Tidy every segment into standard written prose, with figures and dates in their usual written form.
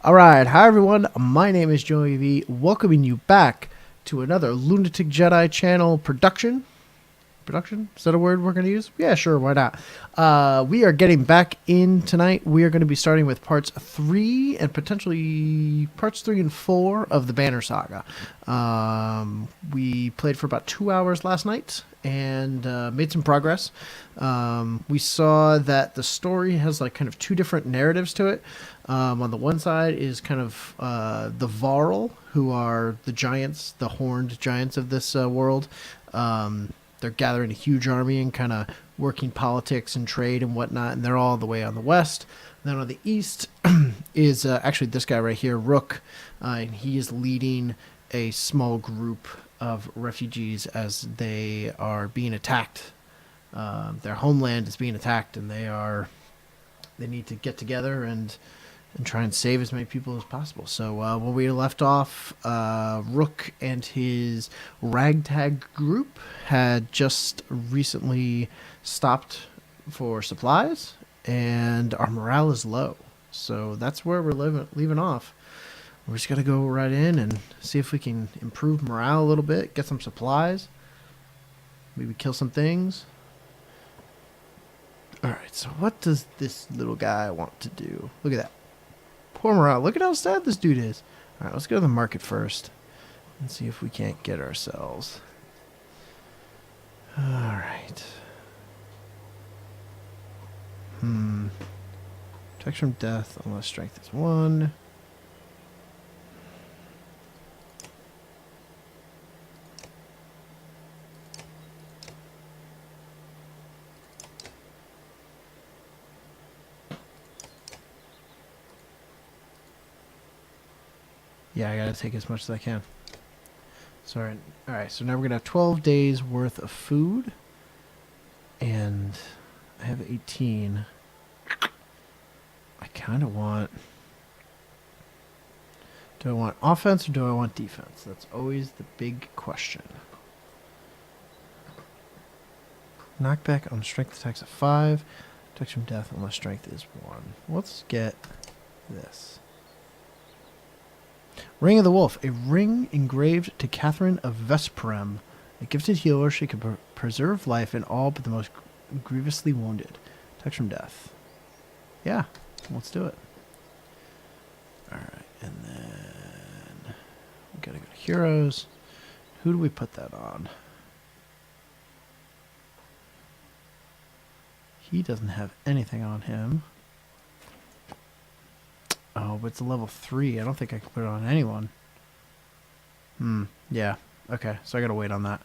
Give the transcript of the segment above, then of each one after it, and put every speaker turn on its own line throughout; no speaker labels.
All right, hi everyone. My name is Joey V, welcoming you back to another Lunatic Jedi channel production. Production? Is that a word we're going to use? Yeah, sure, why not? We are getting back in tonight. We are going to be starting with parts 3 and potentially parts 3 and 4 of the Banner Saga. We played for about 2 hours last night and made some progress. We saw that the story has like kind of two different narratives to it. On the one side is kind of the Varl, who are the giants, the horned giants of this world. They're gathering a huge army and kind of working politics and trade and whatnot, and they're all the way on the west. And then on the east is actually this guy right here, Rook, and he is leading a small group of refugees as they are being attacked. Their homeland is being attacked, and they need to get together and try and save as many people as possible. So when we left off, Rook and his ragtag group had just recently stopped for supplies, and our morale is low. So that's where we're leaving off. We're just got to go right in and see if we can improve morale a little bit, get some supplies, maybe kill some things. Alright, so what does this little guy want to do? Look at that. Poor morale. Look at how sad this dude is. Alright, let's go to the market first and see if we can't get ourselves. Alright. Protection from death unless strength is 1. Yeah, I gotta take as much as I can. Sorry. Alright, so now we're gonna have 12 days worth of food. And I have 18. I kinda want... Do I want offense or do I want defense? That's always the big question. Knockback on strength attacks of 5. Protection from death unless strength is 1. Let's get this. Ring of the Wolf, a ring engraved to Catherine of Vesprem. A gifted healer, she can preserve life in all but the most grievously wounded. Protection from death. Yeah, let's do it. Alright, and then we gotta go to heroes. Who do we put that on? He doesn't have anything on him. Oh, but it's a level 3. I don't think I can put it on anyone. Yeah. Okay, so I gotta wait on that.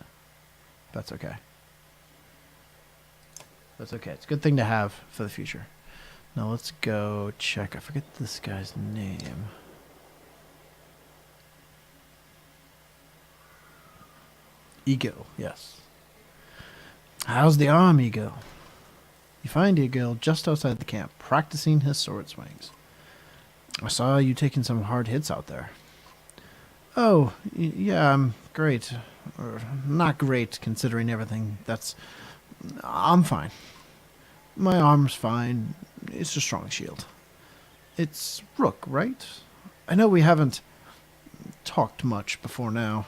That's okay. That's okay. It's a good thing to have for the future. Now let's go check. I forget this guy's name. Ego, yes. How's the arm, Ego? You find Ego just outside the camp, practicing his sword swings. I saw you taking some hard hits out there. Oh, yeah, I'm great. Or not great, considering everything. I'm fine. My arm's fine. It's a strong shield. It's Rook, right? I know we haven't talked much before now,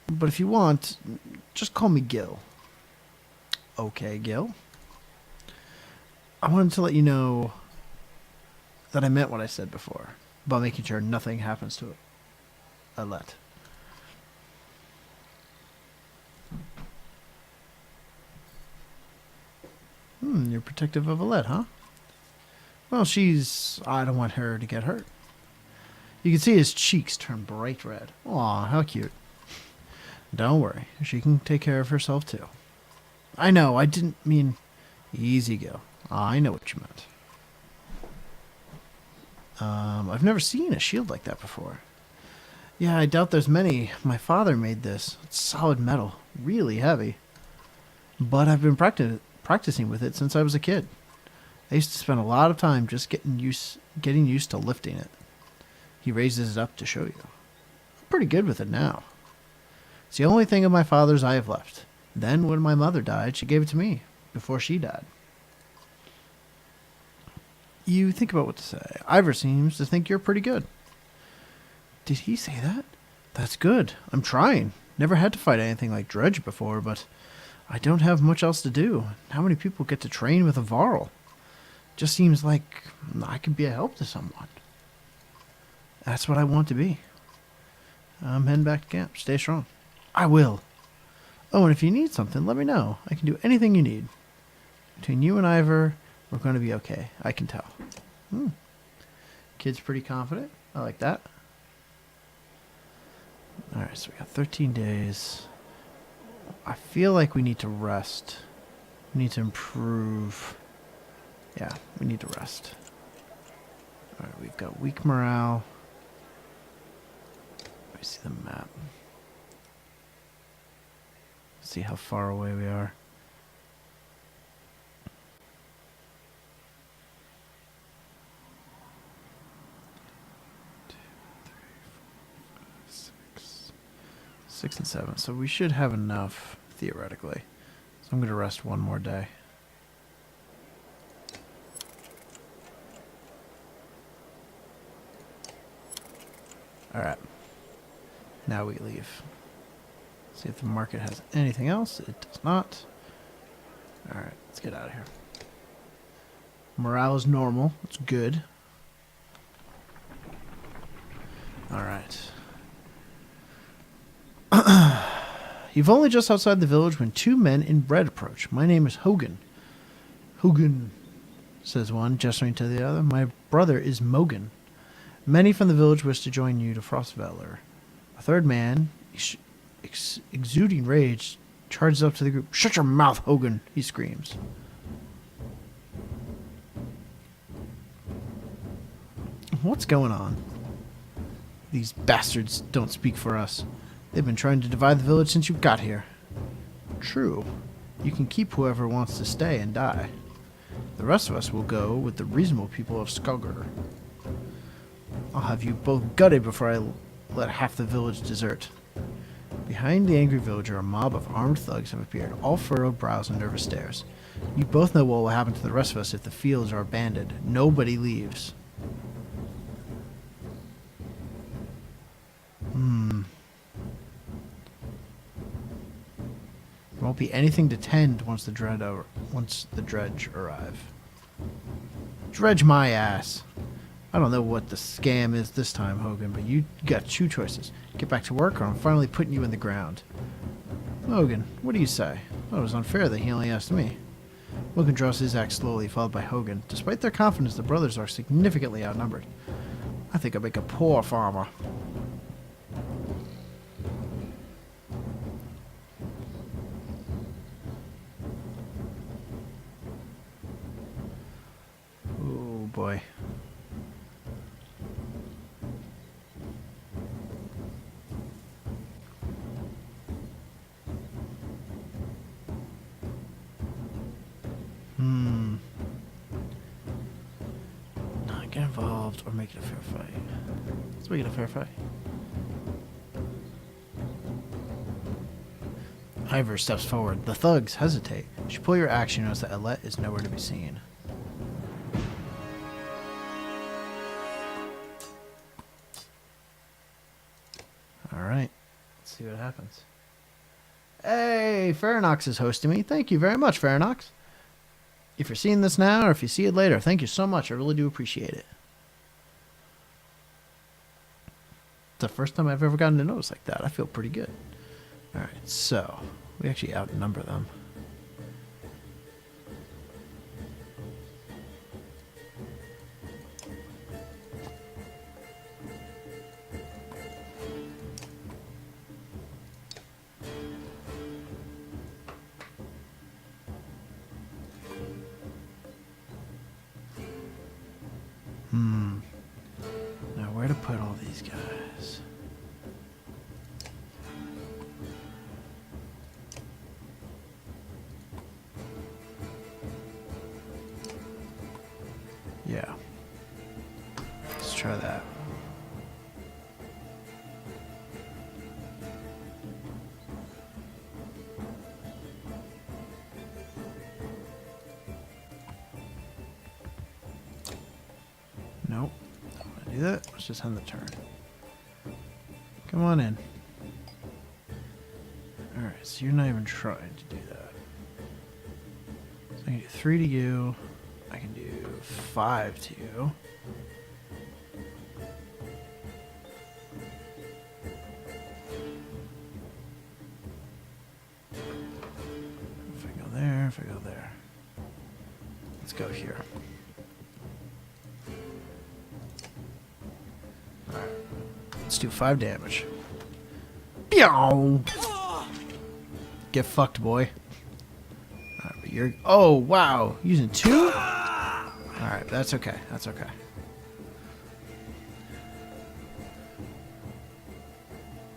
but if you want, just call me Gil. Okay, Gil. I wanted to let you know that I meant what I said before about making sure nothing happens to it. Alette. You're protective of Alette, huh? Well, I don't want her to get hurt. You can see his cheeks turn bright red. Aw, how cute. Don't worry, she can take care of herself too. I know, I didn't mean... Easy, Gil. I know what you meant. I've never seen a shield like that before. Yeah, I doubt there's many. My father made this. It's solid metal. Really heavy. But I've been practicing with it since I was a kid. I used to spend a lot of time just getting used to lifting it. He raises it up to show you. I'm pretty good with it now. It's the only thing of my father's I have left. Then when my mother died, she gave it to me before she died. You think about what to say. Ivor seems to think you're pretty good. Did he say that? That's good. I'm trying. Never had to fight anything like Dredge before, but I don't have much else to do. How many people get to train with a Varl? Just seems like I could be a help to someone. That's what I want to be. I'm heading back to camp. Stay strong. I will. Oh, and if you need something, let me know. I can do anything you need. Between you and Ivor, we're going to be okay. I can tell. Kid's pretty confident. I like that. Alright, so we got 13 days. I feel like we need to rest. We need to improve. Yeah, we need to rest. Alright, we've got weak morale. Let me see the map. See how far away we are. Six and 7. So we should have enough, theoretically. So I'm going to rest one more day. Alright. Now we leave. See if the market has anything else. It does not. Alright, let's get out of here. Morale is normal. It's good. Alright. You've only just outside the village when two men in red approach. My name is Hogan. Hogan, says one, gesturing to the other. My brother is Mogan. Many from the village wish to join you to Frostveller. A third man, exuding rage, charges up to the group. Shut your mouth, Hogan, he screams. What's going on? These bastards don't speak for us. They've been trying to divide the village since you got here. True. You can keep whoever wants to stay and die. The rest of us will go with the reasonable people of Skogr. I'll have you both gutted before I let half the village desert. Behind the angry villager, a mob of armed thugs have appeared, all furrowed brows and nervous stares. You both know what will happen to the rest of us if the fields are abandoned. Nobody leaves. There won't be anything to tend once the dredge arrive. Dredge my ass. I don't know what the scam is this time, Hogan, but you got two choices. Get back to work, or I'm finally putting you in the ground. Hogan, what do you say? Well, it was unfair that he only asked me. Mogan draws his axe slowly, followed by Hogan. Despite their confidence, the brothers are significantly outnumbered. I think I'll make a poor farmer. Oh boy. Not get involved or make it a fair fight. Let's make it a fair fight. Ivor steps forward. The thugs hesitate. As you pull your axe, you notice that Alette is nowhere to be seen. Alright. Let's see what happens. Hey, Faranox is hosting me. Thank you very much, Faranox. If you're seeing this now or if you see it later, thank you so much. I really do appreciate it. It's the first time I've ever gotten a notice like that. I feel pretty good. Alright, so we actually outnumber them. Now where to put all these guys? Yeah. Let's try that. do that? Let's just end the turn. Come on in. Alright, so you're not even trying to do that. So I can do 3 to you. I can do 5 to you. If I go there, if I go there. Let's go here. Alright. Let's do 5 damage. Pew! Get fucked, boy. Alright, but you're... Oh, wow. Using 2? Alright, that's okay. That's okay.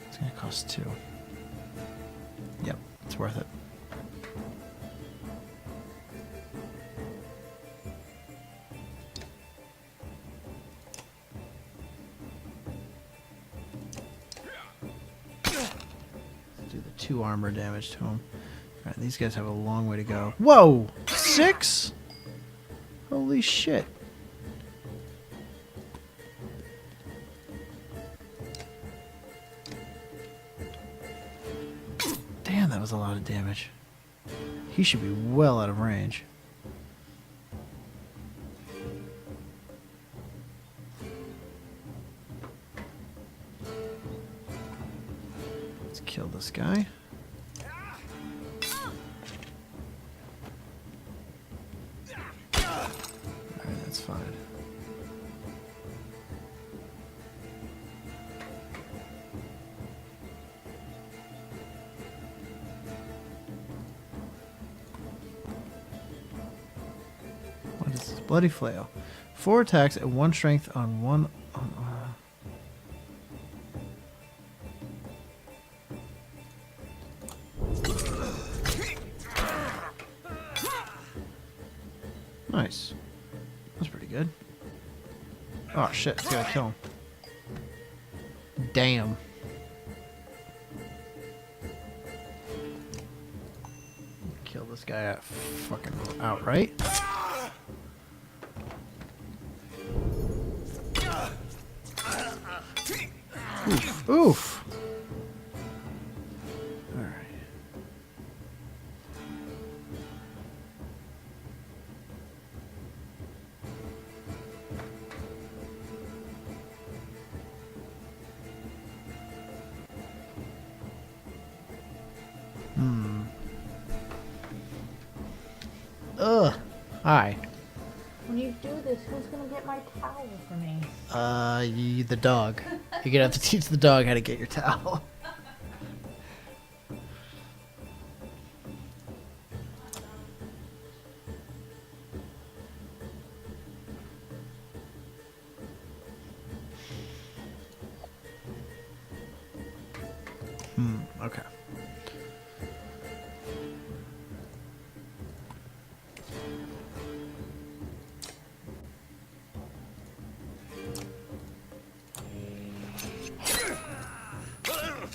It's gonna cost 2. Yep, it's worth it. Do the 2 armor damage to him. Alright, these guys have a long way to go. Whoa! 6? Holy shit. Damn, that was a lot of damage. He should be well out of range. Let's kill this guy. Alright, that's fine. What is this? Bloody Flail. 4 attacks and 1 strength on 1... Nice. That's pretty good. Oh shit, it's gotta kill him. Damn. Kill this guy out fucking outright. Oof. Oof. Alright. Ugh. Hi.
When you do this, who's gonna get my towel for me?
The dog. You're gonna have to teach the dog how to get your towel. Okay.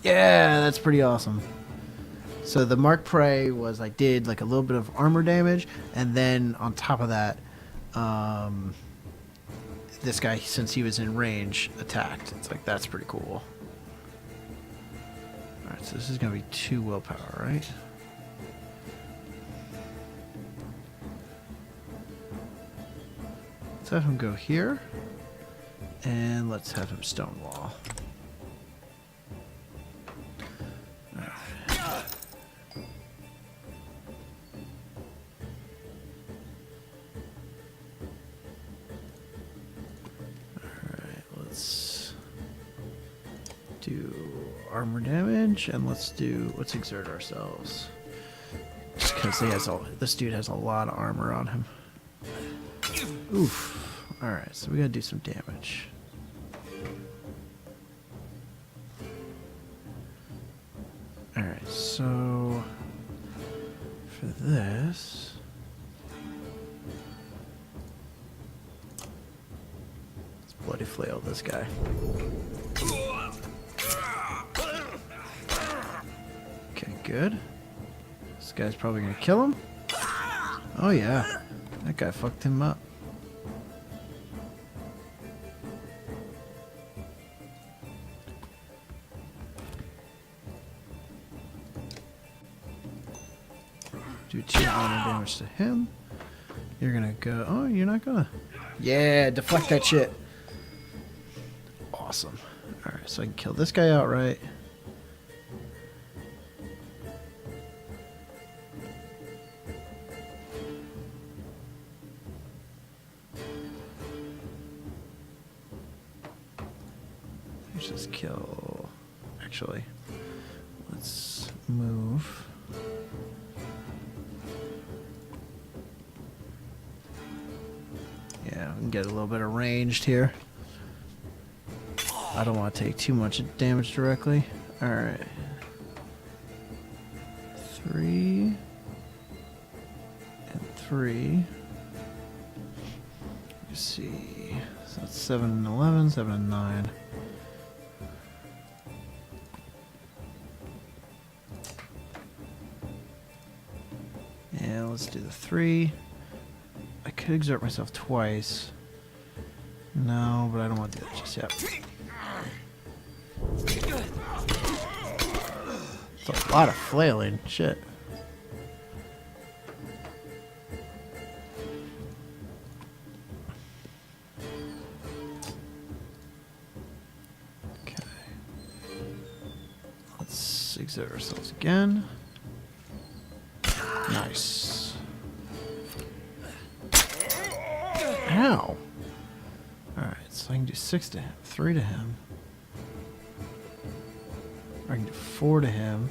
Yeah, that's pretty awesome. So the Mark Prey was I did like a little bit of armor damage, and then on top of that, this guy, since he was in range, attacked. It's like, that's pretty cool. Alright, so this is gonna be 2 willpower, right? Let's have him go here, and let's have him stonewall. Do armor damage, and let's exert ourselves, just because this dude has a lot of armor on him. Oof. Alright, so we gotta do some damage. Alright, so for this, let's bloody flail this guy. Okay, good. This guy's probably gonna kill him. Oh yeah, that guy fucked him up. Do 2 armor damage to him. You're gonna go. Oh, you're not gonna. Yeah, deflect that shit. Awesome. Alright, so I can kill this guy outright. Let's just kill. Actually, let's move. Yeah, we can get a little bit of ranged here. I don't want to take too much damage directly. Alright. 3 and 3. Let's see. So that's 7 and 11, 7 and 9. Yeah, let's do the 3. I could exert myself twice. No, but I don't want to do that just yet. It's a lot of flailing. Shit. Okay. Let's exert ourselves again. Nice. Ow. Alright, so I can do 6 to him, 3 to him. Or I can do 4 to him.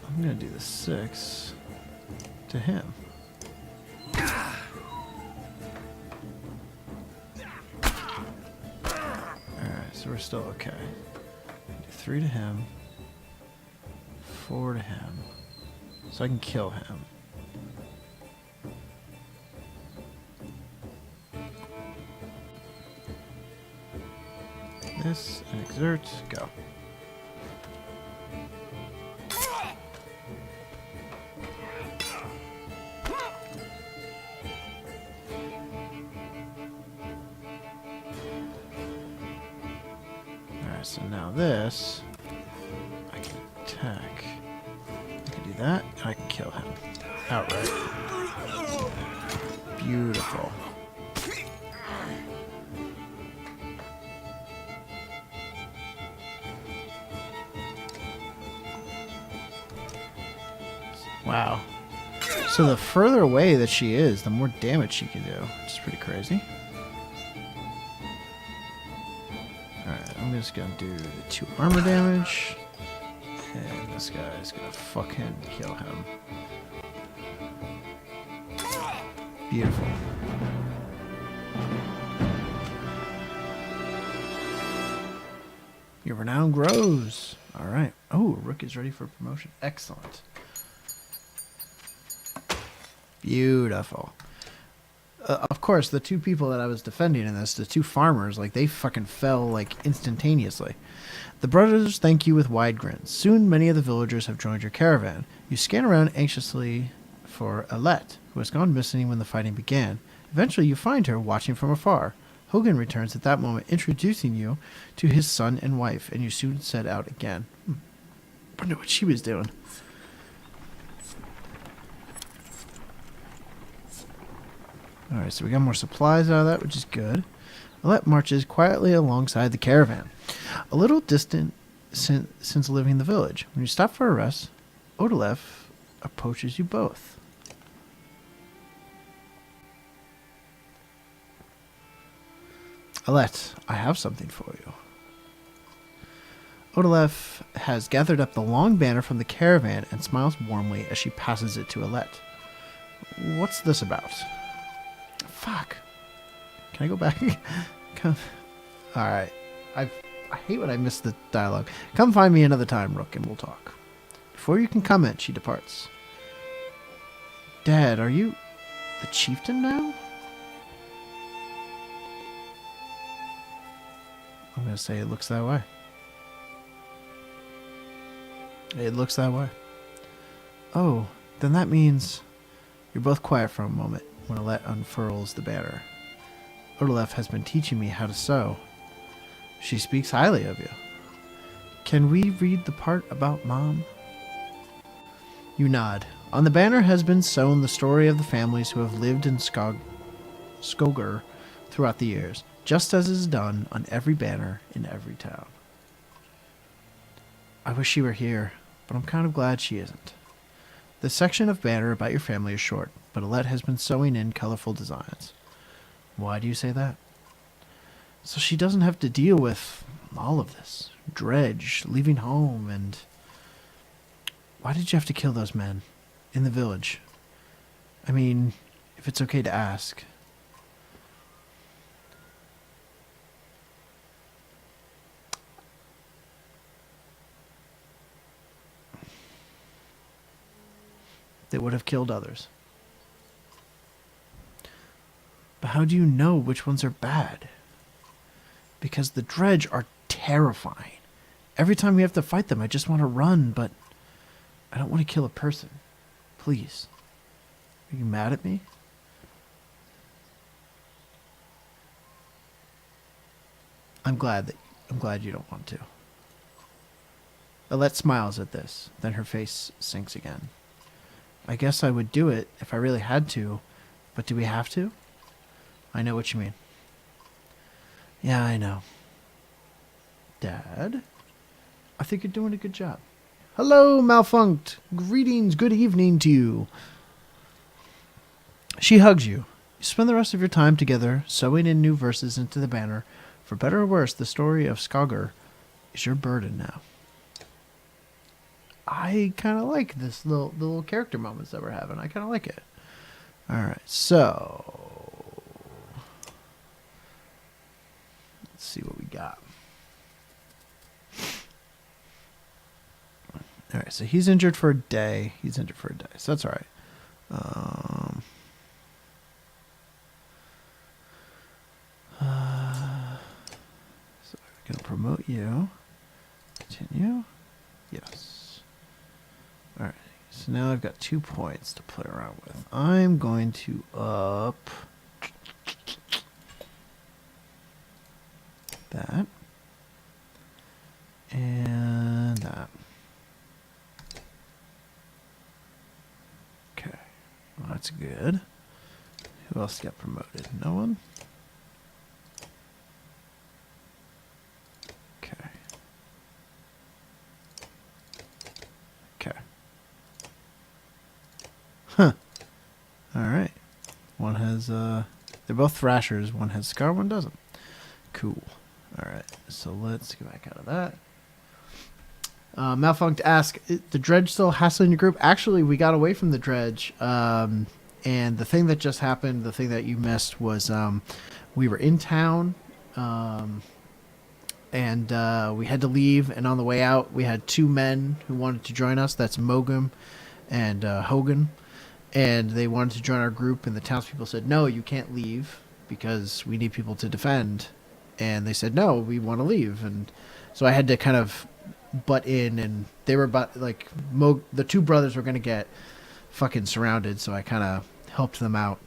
I'm gonna do the 6 to him. Alright, so we're still okay. I can do 3 to him, 4 to him. So I can kill him. This and exert, go. Alright, so now this, I can attack. I can do that, and I can kill him. Outright. Beautiful. Wow. So the further away that she is, the more damage she can do, which is pretty crazy. Alright, I'm just gonna do the 2 armor damage. And this guy's gonna fucking kill him. Beautiful. Your renown grows. Alright. Oh, Rook is ready for promotion. Excellent. Beautiful. Of course, the 2 people that I was defending in this, the 2 farmers, like, they fucking fell, like, instantaneously. The brothers thank you with wide grins. Soon, many of the villagers have joined your caravan. You scan around anxiously for Alette, who has gone missing when the fighting began. Eventually, you find her watching from afar. Hogan returns at that moment, introducing you to his son and wife, and you soon set out again. Wonder what she was doing. Alright, so we got more supplies out of that, which is good. Alette marches quietly alongside the caravan. A little distant since leaving the village. When you stop for a rest, Odolev approaches you both. Alette, I have something for you. Odolev has gathered up the long banner from the caravan and smiles warmly as she passes it to Alette. What's this about? Fuck. Can I go back? Come. Alright. I hate when I miss the dialogue. Come find me another time, Rook, and we'll talk. Before you can comment, she departs. Dad, are you the chieftain now? I'm going to say it looks that way. It looks that way. Oh, then that means you're both quiet for a moment when Alette unfurls the banner. Odolev has been teaching me how to sew. She speaks highly of you. Can we read the part about Mom? You nod. On the banner has been sewn the story of the families who have lived in Skoger throughout the years, just as is done on every banner in every town. I wish she were here, but I'm kind of glad she isn't. The section of banner about your family is short, but Alette has been sewing in colorful designs. Why do you say that? So she doesn't have to deal with all of this. Dredge, leaving home, and... Why did you have to kill those men? In the village? I mean, if it's okay to ask. They would have killed others. But how do you know which ones are bad? Because the dredge are terrifying. Every time we have to fight them, I just want to run, but I don't want to kill a person. Please. Are you mad at me? I'm glad you don't want to. Alette smiles at this, then her face sinks again. I guess I would do it if I really had to, but do we have to? I know what you mean. Yeah, I know. Dad? I think you're doing a good job. Hello, Malfunct. Greetings, good evening to you. She hugs you. You spend the rest of your time together, sewing in new verses into the banner. For better or worse, the story of Skoger is your burden now. I kind of like this little character moments that we're having. I kind of like it. All right, so let's see what we got. All right, so he's injured for a day. So that's all right. So we're gonna promote you. Continue. Yes. All right. So now I've got 2 points to play around with. I'm going to up that and that. Okay. Well, that's good. Who else got promoted? No one? Okay. Okay. Huh. Alright. One has, they're both thrashers. One has scar, one doesn't. Cool. Alright. So let's get back out of that. Malfunct ask, the dredge still hassling your group? Actually, we got away from the dredge. And the thing that just happened, the thing that you missed was we were in town and we had to leave. And on the way out, we had 2 men who wanted to join us. That's Mogum and Hogan. And they wanted to join our group. And the townspeople said, no, you can't leave because we need people to defend. And they said, no, we want to leave. And so I had to kind of butt in, and they were about like the 2 brothers were going to get fucking surrounded, so I kind of helped them out.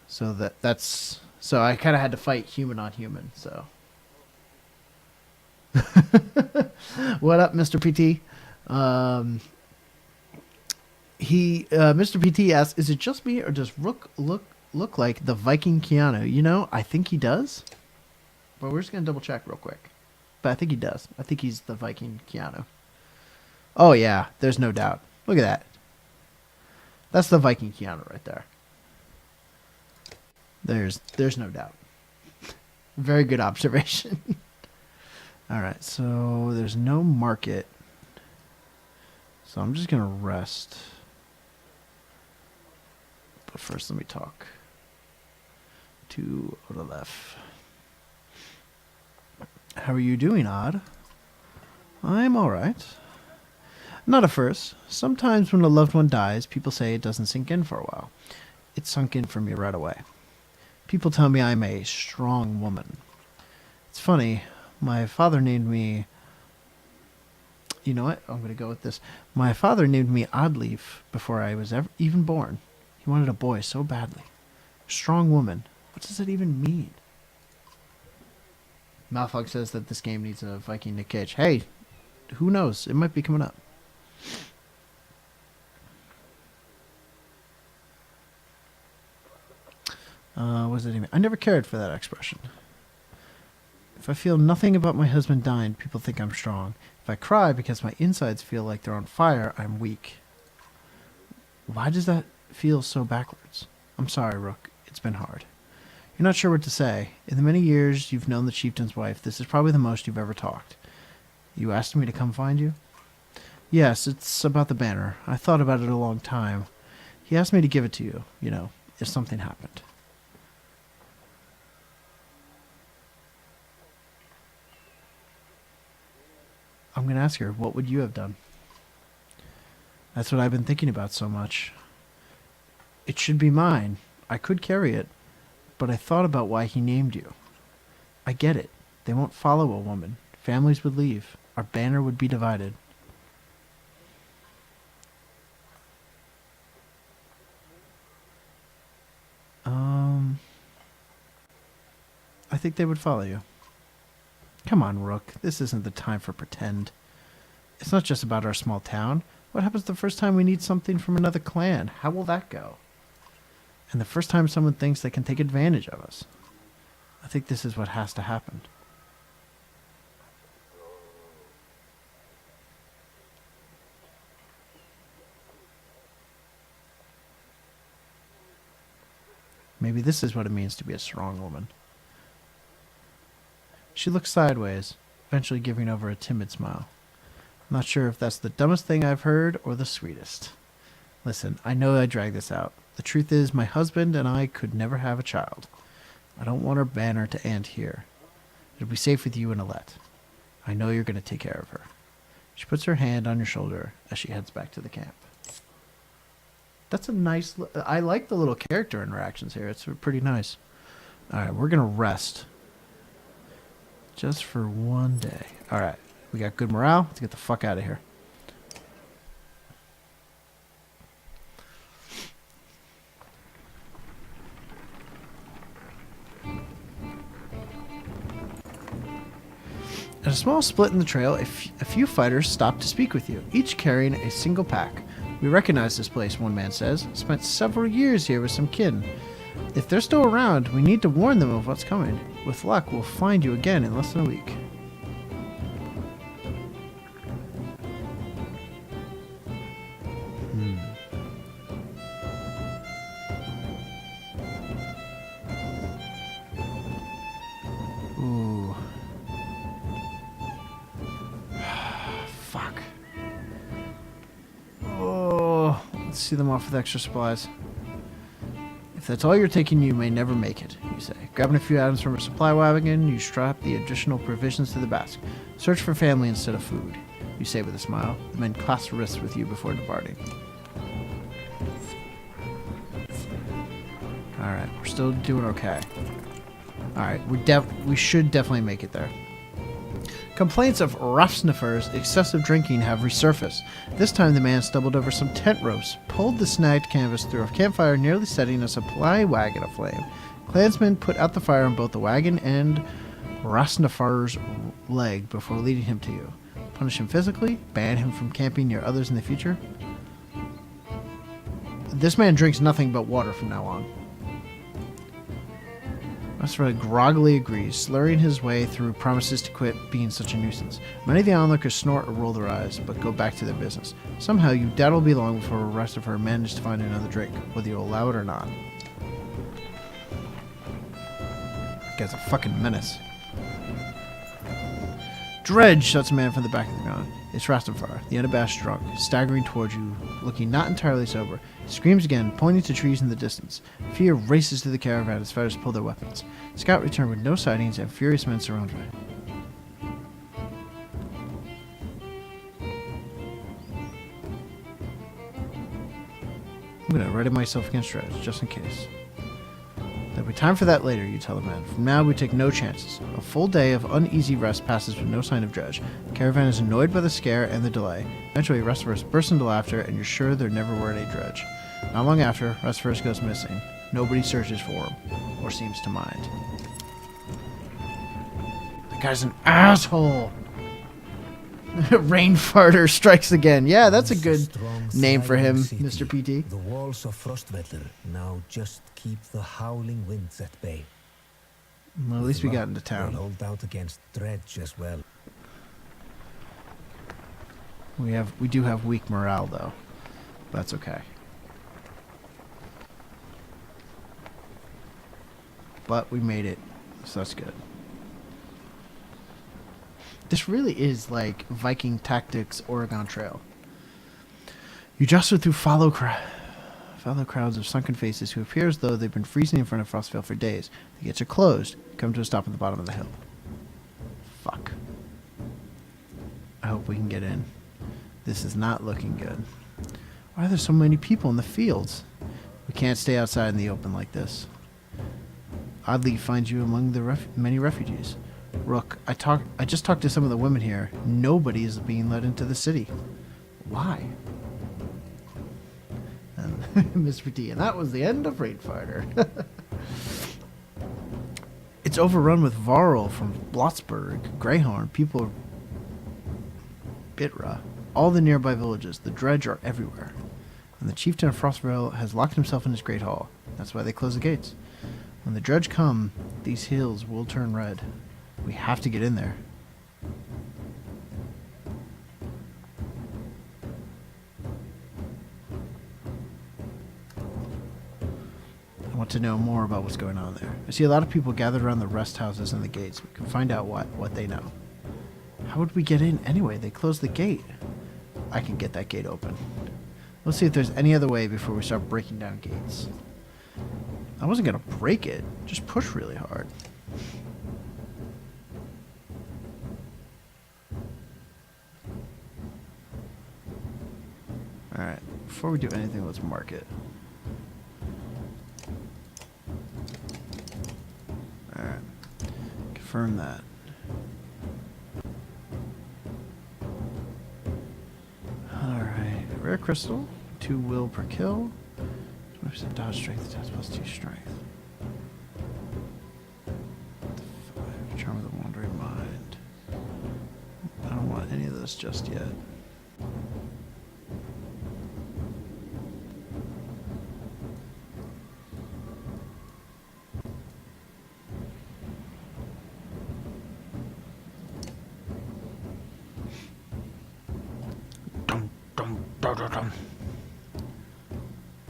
So so I kind of had to fight human on human. So what up, Mr. PT? Mr. PT asks, is it just me or does Rook look like the Viking Keanu? You know, I think he does, but we're just gonna double check real quick. But I think he does. I think he's the Viking Keanu. Oh yeah, there's no doubt. Look at that. That's the Viking Keanu right there. There's no doubt. Very good observation. All right, so there's no market. So I'm just gonna rest. But first, let me talk to Odalef. How are you doing, Odd? I'm alright. Not at first. Sometimes when a loved one dies, people say it doesn't sink in for a while. It sunk in for me right away. People tell me I'm a strong woman. It's funny, my father named me... You know what? I'm going to go with this. My father named me Oddleaf before I was even born. He wanted a boy so badly. Strong woman. What does it even mean? Malfog says that this game needs a Viking Nick Cage. Hey, who knows? It might be coming up. What does it mean? I never cared for that expression. If I feel nothing about my husband dying, people think I'm strong. If I cry because my insides feel like they're on fire, I'm weak. Why does that feel so backwards? I'm sorry, Rook. It's been hard. You're not sure what to say. In the many years you've known the chieftain's wife, this is probably the most you've ever talked. You asked me to come find you? Yes, it's about the banner. I thought about it a long time. He asked me to give it to you, if something happened. I'm going to ask her, what would you have done? That's what I've been thinking about so much. It should be mine. I could carry it, but I thought about why he named you. I get it. They won't follow a woman. Families would leave. Our banner would be divided. I think they would follow you. Come on, Rook. This isn't the time for pretend. It's not just about our small town. What happens the first time we need something from another clan? How will that go? And the first time someone thinks they can take advantage of us. I think this is what has to happen. Maybe this is what it means to be a strong woman. She looks sideways, eventually giving over a timid smile. I'm not sure if that's the dumbest thing I've heard or the sweetest. Listen, I know I dragged this out. The truth is, my husband and I could never have a child. I don't want our banner to end here. It'll be safe with you and Alette. I know you're going to take care of her. She puts her hand on your shoulder as she heads back to the camp. That's a nice... I like the little character interactions here. It's pretty nice. Alright, we're going to rest. Just for one day. Alright, we got good morale. Let's get the fuck out of here. At a small split in the trail, a few fighters stop to speak with you, each carrying a single pack. We recognize this place, one man says. Spent several years here with some kin. If they're still around, we need to warn them of what's coming. With luck, we'll find you again in less than a week. Ooh. Fuck. Oh, let's see them off with extra supplies. If that's all you're taking, you may never make it, you say. Grabbing a few items from a supply wagon, you strap the additional provisions to the basket. Search for family instead of food, you say with a smile. The men clasp wrists with you before departing. Alright, we're still doing okay. Alright, we should definitely make it there. Complaints of Rafsnifer's excessive drinking have resurfaced. This time the man stumbled over some tent ropes, pulled the snagged canvas through a campfire, nearly setting a supply wagon aflame. Clansmen put out the fire on both the wagon and Rafsnifer's leg before leading him to you. Punish him physically, ban him from camping near others in the future. This man drinks nothing but water from now on. Rafsnifer groggily agrees, slurring his way through promises to quit being such a nuisance. Many of the onlookers snort or roll their eyes, but go back to their business. Somehow, you doubt it'll be long before Rafsnifer manages to find another drink, whether you allow it or not. That guy's a fucking menace. Dredge, shouts a man from the back of the gun. It's Rafsnifer, the unabashed drunk, staggering towards you, looking not entirely sober. He screams again, pointing to trees in the distance. Fear races to the caravan as fighters pull their weapons. Scout returned with no sightings, and furious men surround him. I'm gonna ready myself against Dredge, just in case. There'll be time for that later, you tell the men. From now, we take no chances. A full day of uneasy rest passes with no sign of Dredge. The caravan is annoyed by the scare and the delay. Eventually, Rafsnifer bursts into laughter, and you're sure there never were any Dredge. Not long after, Rafsnifer goes missing. Nobody searches for him, or seems to mind. The guy's an asshole! Rain farter strikes again. Yeah, that's a good name for him,
thriving
Mr. PT.
The walls of Frostweather now just keep the howling winds at bay.
Well, at
With
least we got
luck,
into town.
they'll hold out against dredge as well.
We do have weak morale though. That's okay. But we made it, so that's good. This really is like Viking Tactics Oregon Trail. You jostle through follow crowds of sunken faces who appear as though they've been freezing in front of Frostvale for days. The gates are closed. Come to a stop at the bottom of the hill. Fuck. I hope we can get in. This is not looking good. Why are there so many people in the fields? We can't stay outside in the open like this. Oddly, find you among the many refugees. Rook, I just talked to some of the women here. Nobody is being let into the city. Why? And Mr. T, and that was the end of Raid Fighter. It's overrun with Varl from Blotsburg, Greyhorn, people of Bitra, all the nearby villages. The dredge are everywhere. And the chieftain of Frostvale has locked himself in his great hall. That's why they close the gates. When the dredge come, these hills will turn red. We have to get in there. I want to know more about what's going on there. I see a lot of people gathered around the rest houses and the gates. We can find out what they know. How would we get in anyway? They closed the gate. I can get that gate open. Let's see if there's any other way before we start breaking down gates. I wasn't going to break it, just push really hard. Alright, before we do anything, let's mark it. Alright, confirm that. Alright, rare crystal, 2 will per kill. 20% dodge strength, attacks plus 2 strength. 5, charm of the wandering mind. I don't want any of this just yet.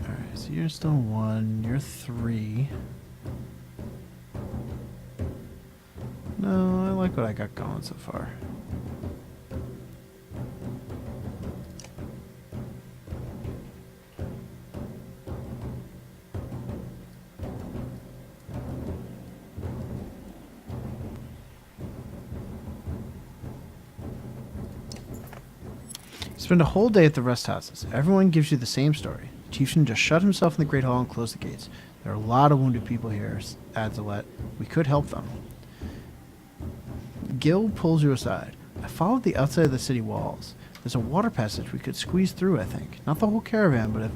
Alright, so you're still 1, you're 3. No, I like what I got going so far. Spend a whole day at the rest houses. Everyone gives you the same story. Chieftain just shut himself in the Great Hall and closed the gates. There are a lot of wounded people here, adds Alette. We could help them. Gil pulls you aside. I followed the outside of the city walls. There's a water passage we could squeeze through, I think. Not the whole caravan,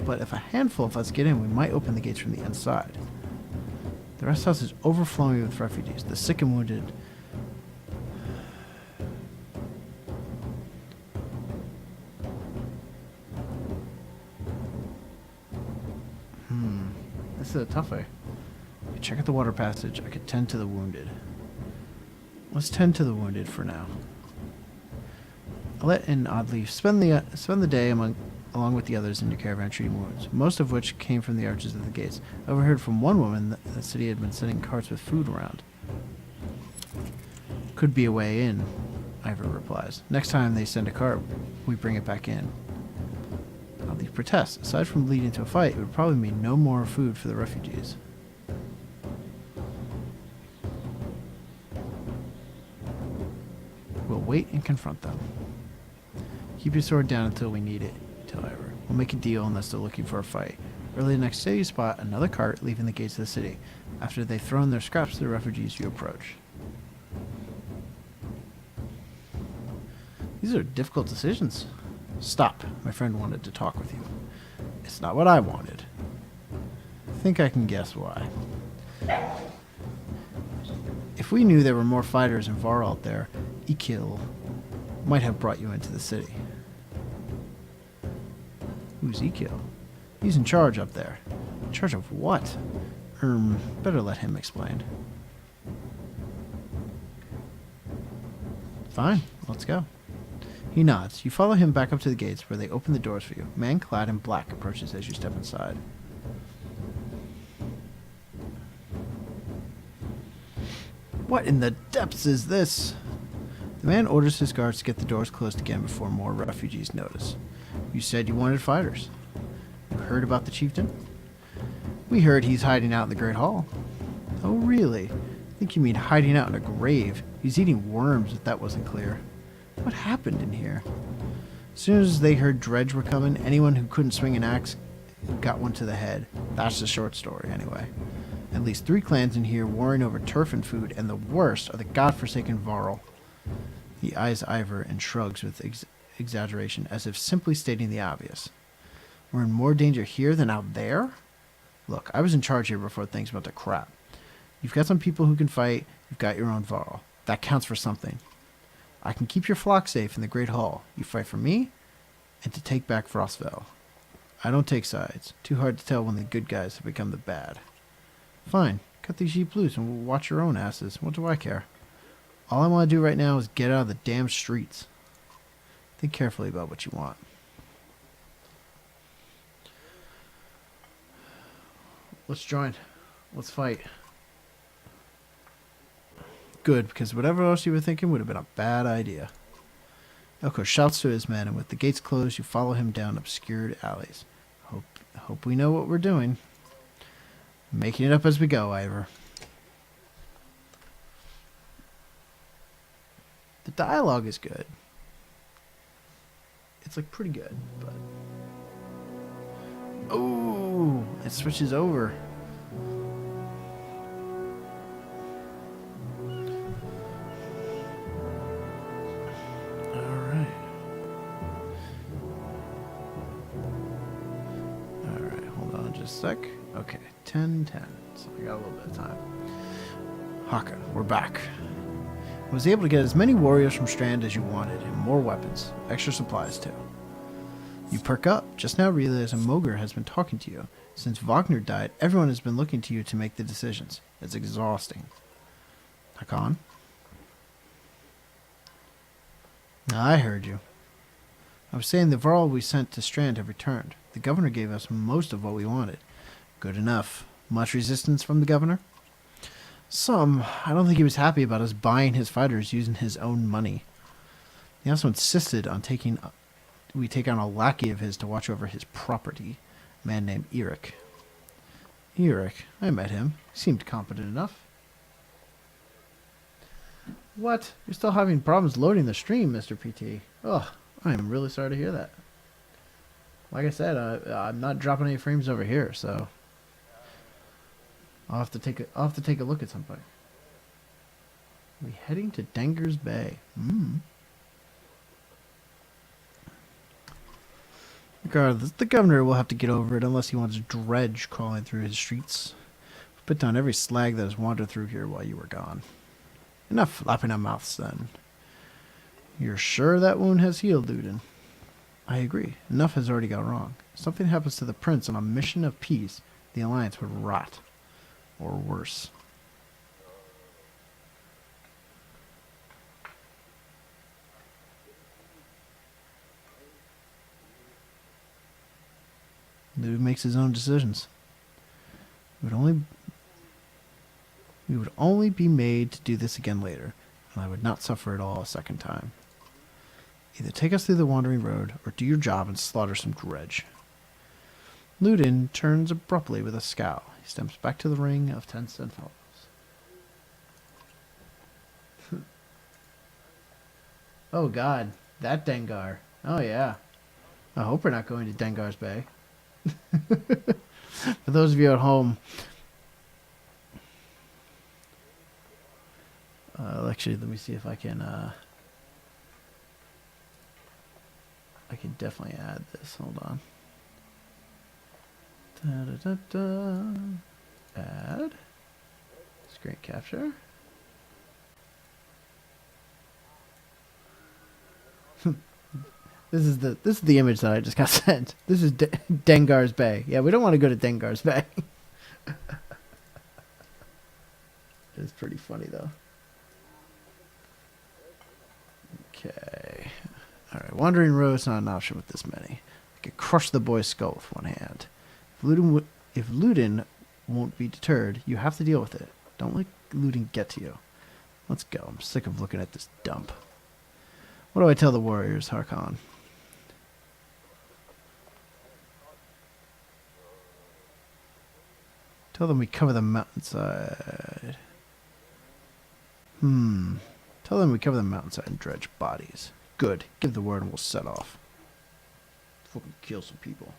but if a handful of us get in, we might open the gates from the inside. The rest house is overflowing with refugees, the sick and wounded. This is a toughie. I could check out the water passage. I could tend to the wounded. Let's tend to the wounded for now. Alette and Oddleaf spend the day along with the others in your caravan treating wounds, most of which came from the arches of the gates. I overheard from one woman that the city had been sending carts with food around. Could be a way in, Ivor replies. Next time they send a cart, we bring it back in. Oddleaf protests. Aside from leading to a fight, it would probably mean no more food for the refugees. We'll wait and confront them. Keep your sword down until we need it, tell Ivor. We'll make a deal unless they're looking for a fight. Early the next day, you spot another cart leaving the gates of the city. After they've thrown their scraps to the refugees, you approach. These are difficult decisions. Stop. My friend wanted to talk with you. It's not what I wanted. I think I can guess why. If we knew there were more fighters in Varl out there, Ikil might have brought you into the city. Ooh, Ezekiel. He's in charge up there. In charge of what? Better let him explain. Fine, let's go. He nods. You follow him back up to the gates where they open the doors for you. A man clad in black approaches as you step inside. What in the depths is this? The man orders his guards to get the doors closed again before more refugees notice. You said you wanted fighters. You heard about the chieftain? We heard he's hiding out in the Great Hall. Oh, really? I think you mean hiding out in a grave. He's eating worms, if that wasn't clear. What happened in here? As soon as they heard Dredge were coming, anyone who couldn't swing an axe got one to the head. That's the short story, anyway. At least 3 clans in here warring over turf and food, and the worst are the godforsaken Varl. He eyes Ivor and shrugs with exaggeration, as if simply stating the obvious. We're in more danger here than out there? Look, I was in charge here before things went to crap. You've got some people who can fight, you've got your own Varl. That counts for something. I can keep your flock safe in the Great Hall. You fight for me, and to take back Frostvale. I don't take sides. Too hard to tell when the good guys have become the bad. Fine, cut these sheep loose and we'll watch your own asses. What do I care? All I want to do right now is get out of the damn streets. Think carefully about what you want. Let's join. Let's fight. Good, because whatever else you were thinking would have been a bad idea. Elko shouts to his men, and with the gates closed, you follow him down obscured alleys. Hope we know what we're doing. Making it up as we go, Ivor. The dialogue is good. It's like pretty good, but... Oh, it switches over. Sec. Okay, 10-10. So I got a little bit of time. Haka, we're back. I was able to get as many warriors from Strand as you wanted, and more weapons. Extra supplies, too. You perk up, just now realizing Moger has been talking to you. Since Wagner died, everyone has been looking to you to make the decisions. It's exhausting. Hakan? I heard you. I was saying the Varl we sent to Strand have returned. The governor gave us most of what we wanted. Good enough. Much resistance from the governor? Some. I don't think he was happy about us buying his fighters using his own money. He also insisted on we take on a lackey of his to watch over his property, a man named Eric. Eric? I met him. He seemed competent enough. What? You're still having problems loading the stream, Mr. PT. Ugh. I am really sorry to hear that. Like I said, I'm not dropping any frames over here, so I'll have to take a look at some point. Are we heading to Danger's Bay? Regardless, the governor will have to get over it unless he wants Dredge crawling through his streets. We put down every slag that has wandered through here while you were gone. Enough flapping our mouths, then. You're sure that wound has healed, Ludin? I agree. Enough has already gone wrong. If something happens to the prince on a mission of peace, the alliance would rot. Or worse. Lud makes his own decisions. We would only be made to do this again later, and I would not suffer it all a second time. Either take us through the wandering road, or do your job and slaughter some Dredge. Ludin turns abruptly with a scowl. He steps back to the ring of 10 Sentinels. Oh god, that Dengar. Oh yeah. I hope we're not going to Dengar's Bay. For those of you at home, actually, let me see if I can definitely add this. Hold on. Add. Screen capture. This is the image that I just got sent. This is Dengar's Bay. Yeah, we don't want to go to Dengar's Bay. It's pretty funny though. Okay. All right. Wandering road's not an option with this many. I could crush the boy's skull with one hand. If Ludin won't be deterred, you have to deal with it. Don't let Ludin get to you. Let's go. I'm sick of looking at this dump. What do I tell the warriors, Harkon? Tell them we cover the mountainside. Tell them we cover the mountainside and dredge bodies. Good. Give the word and we'll set off. Fucking kill some people.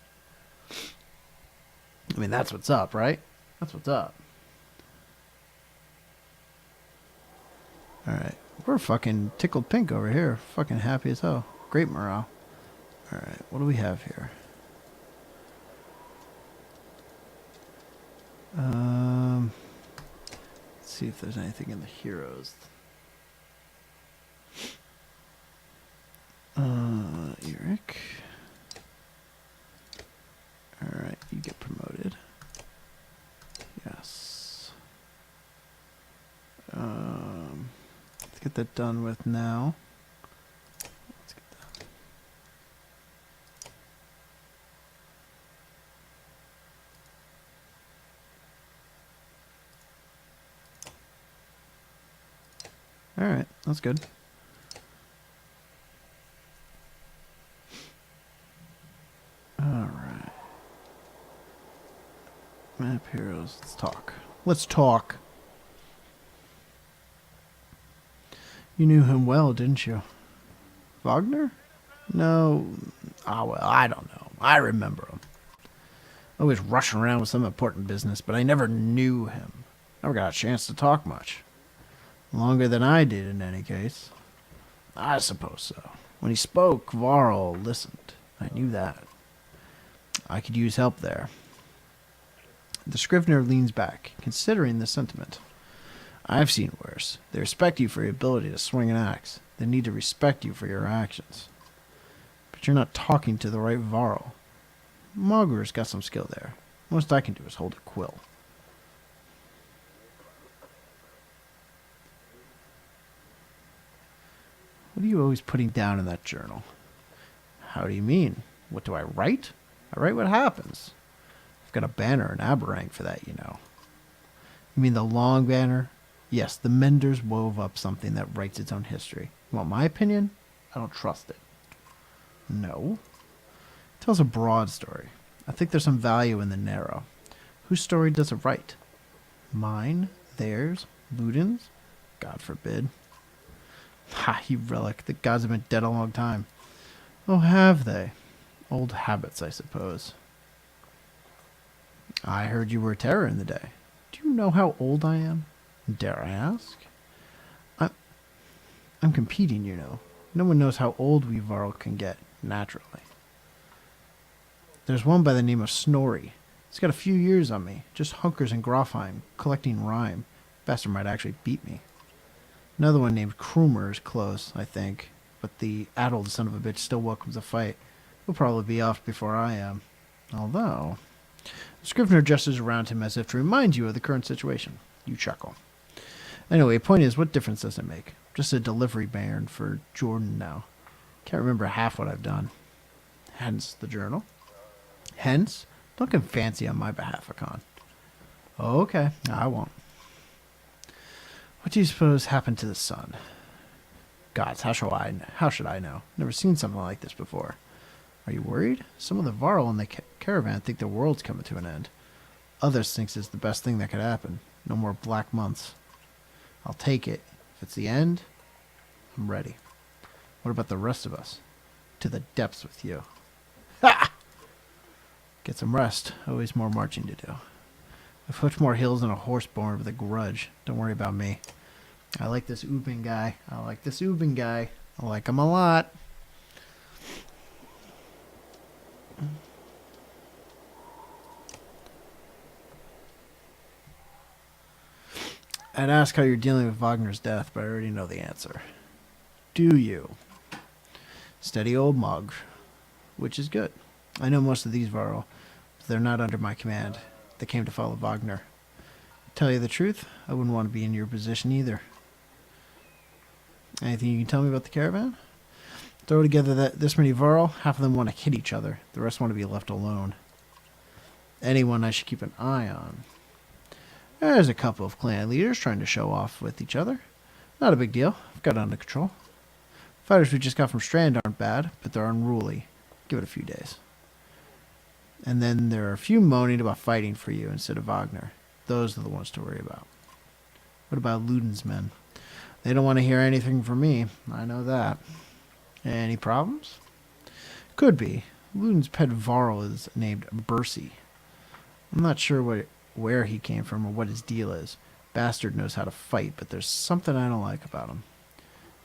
I mean, that's what's up, right? That's what's up. Alright. We're fucking tickled pink over here. Fucking happy as hell. Great morale. Alright. What do we have here? Let's see if there's anything in the heroes. Eric. Alright, you get promoted. Yes. Let's get that done with now. Let's get that. Alright, that's good. Alright. Map heroes. Let's talk. Let's talk. You knew him well, didn't you? Wagner? No. Ah, well, I don't know. I remember him. Always rushing around with some important business, but I never knew him. Never got a chance to talk much. Longer than I did, in any case. I suppose so. When he spoke, Varl listened. I knew that. I could use help there. The Scrivener leans back, considering the sentiment. I've seen worse. They respect you for your ability to swing an axe. They need to respect you for your actions. But you're not talking to the right Varl. Mogur's got some skill there. Most I can do is hold a quill. What are you always putting down in that journal? How do you mean? What do I write? I write what happens. I've got a banner in Aberrang for that, you know. You mean the long banner? Yes, the Menders wove up something that writes its own history. You want my opinion? I don't trust it. No. It tells a broad story. I think there's some value in the narrow. Whose story does it write? Mine? Theirs? Ludin's? God forbid. Ha, you relic. The gods have been dead a long time. Oh, have they? Old habits, I suppose. I heard you were a terror in the day. Do you know how old I am? Dare I ask? I'm competing, you know. No one knows how old we Varl can get, naturally. There's one by the name of Snorri. He's got a few years on me. Just hunkers in Grofheim, collecting rhyme. Bastard might actually beat me. Another one named Krumer is close, I think. But the addled son of a bitch still welcomes a fight. He'll probably be off before I am. Although... Scrivener gestures around him as if to remind you of the current situation. You chuckle. Anyway, point is, what difference does it make? Just a delivery baron for Jordan now. Can't remember half what I've done. Hence the journal. Hence, don't get fancy on my behalf, Akon. Okay, I won't. What do you suppose happened to the sun? Gods, how should I know? Never seen something like this before. Are you worried? Some of the Varl in the caravan think the world's coming to an end. Others think it's the best thing that could happen. No more black months. I'll take it. If it's the end, I'm ready. What about the rest of us? To the depths with you. Ha! Get some rest. Always more marching to do. I've hooked more hills than a horse born with a grudge. Don't worry about me. I like this Ubin guy. I like him a lot. I'd ask how you're dealing with Wagner's death, but I already know the answer. Do you? Steady old mug, which is good. I know most of these Varl, but they're not under my command. They came to follow Wagner. Tell you the truth, I wouldn't want to be in your position either. Anything you can tell me about the caravan? Throw together this many Varl, half of them want to hit each other. The rest want to be left alone. Anyone I should keep an eye on. There's a couple of clan leaders trying to show off with each other. Not a big deal. I've got it under control. Fighters we just got from Strand aren't bad, but they're unruly. Give it a few days. And then there are a few moaning about fighting for you instead of Wagner. Those are the ones to worry about. What about Luden's men? They don't want to hear anything from me. I know that. Any problems? Could be. Luden's pet Varl is named Bercy. I'm not sure where he came from or what his deal is. Bastard knows how to fight, but there's something I don't like about him.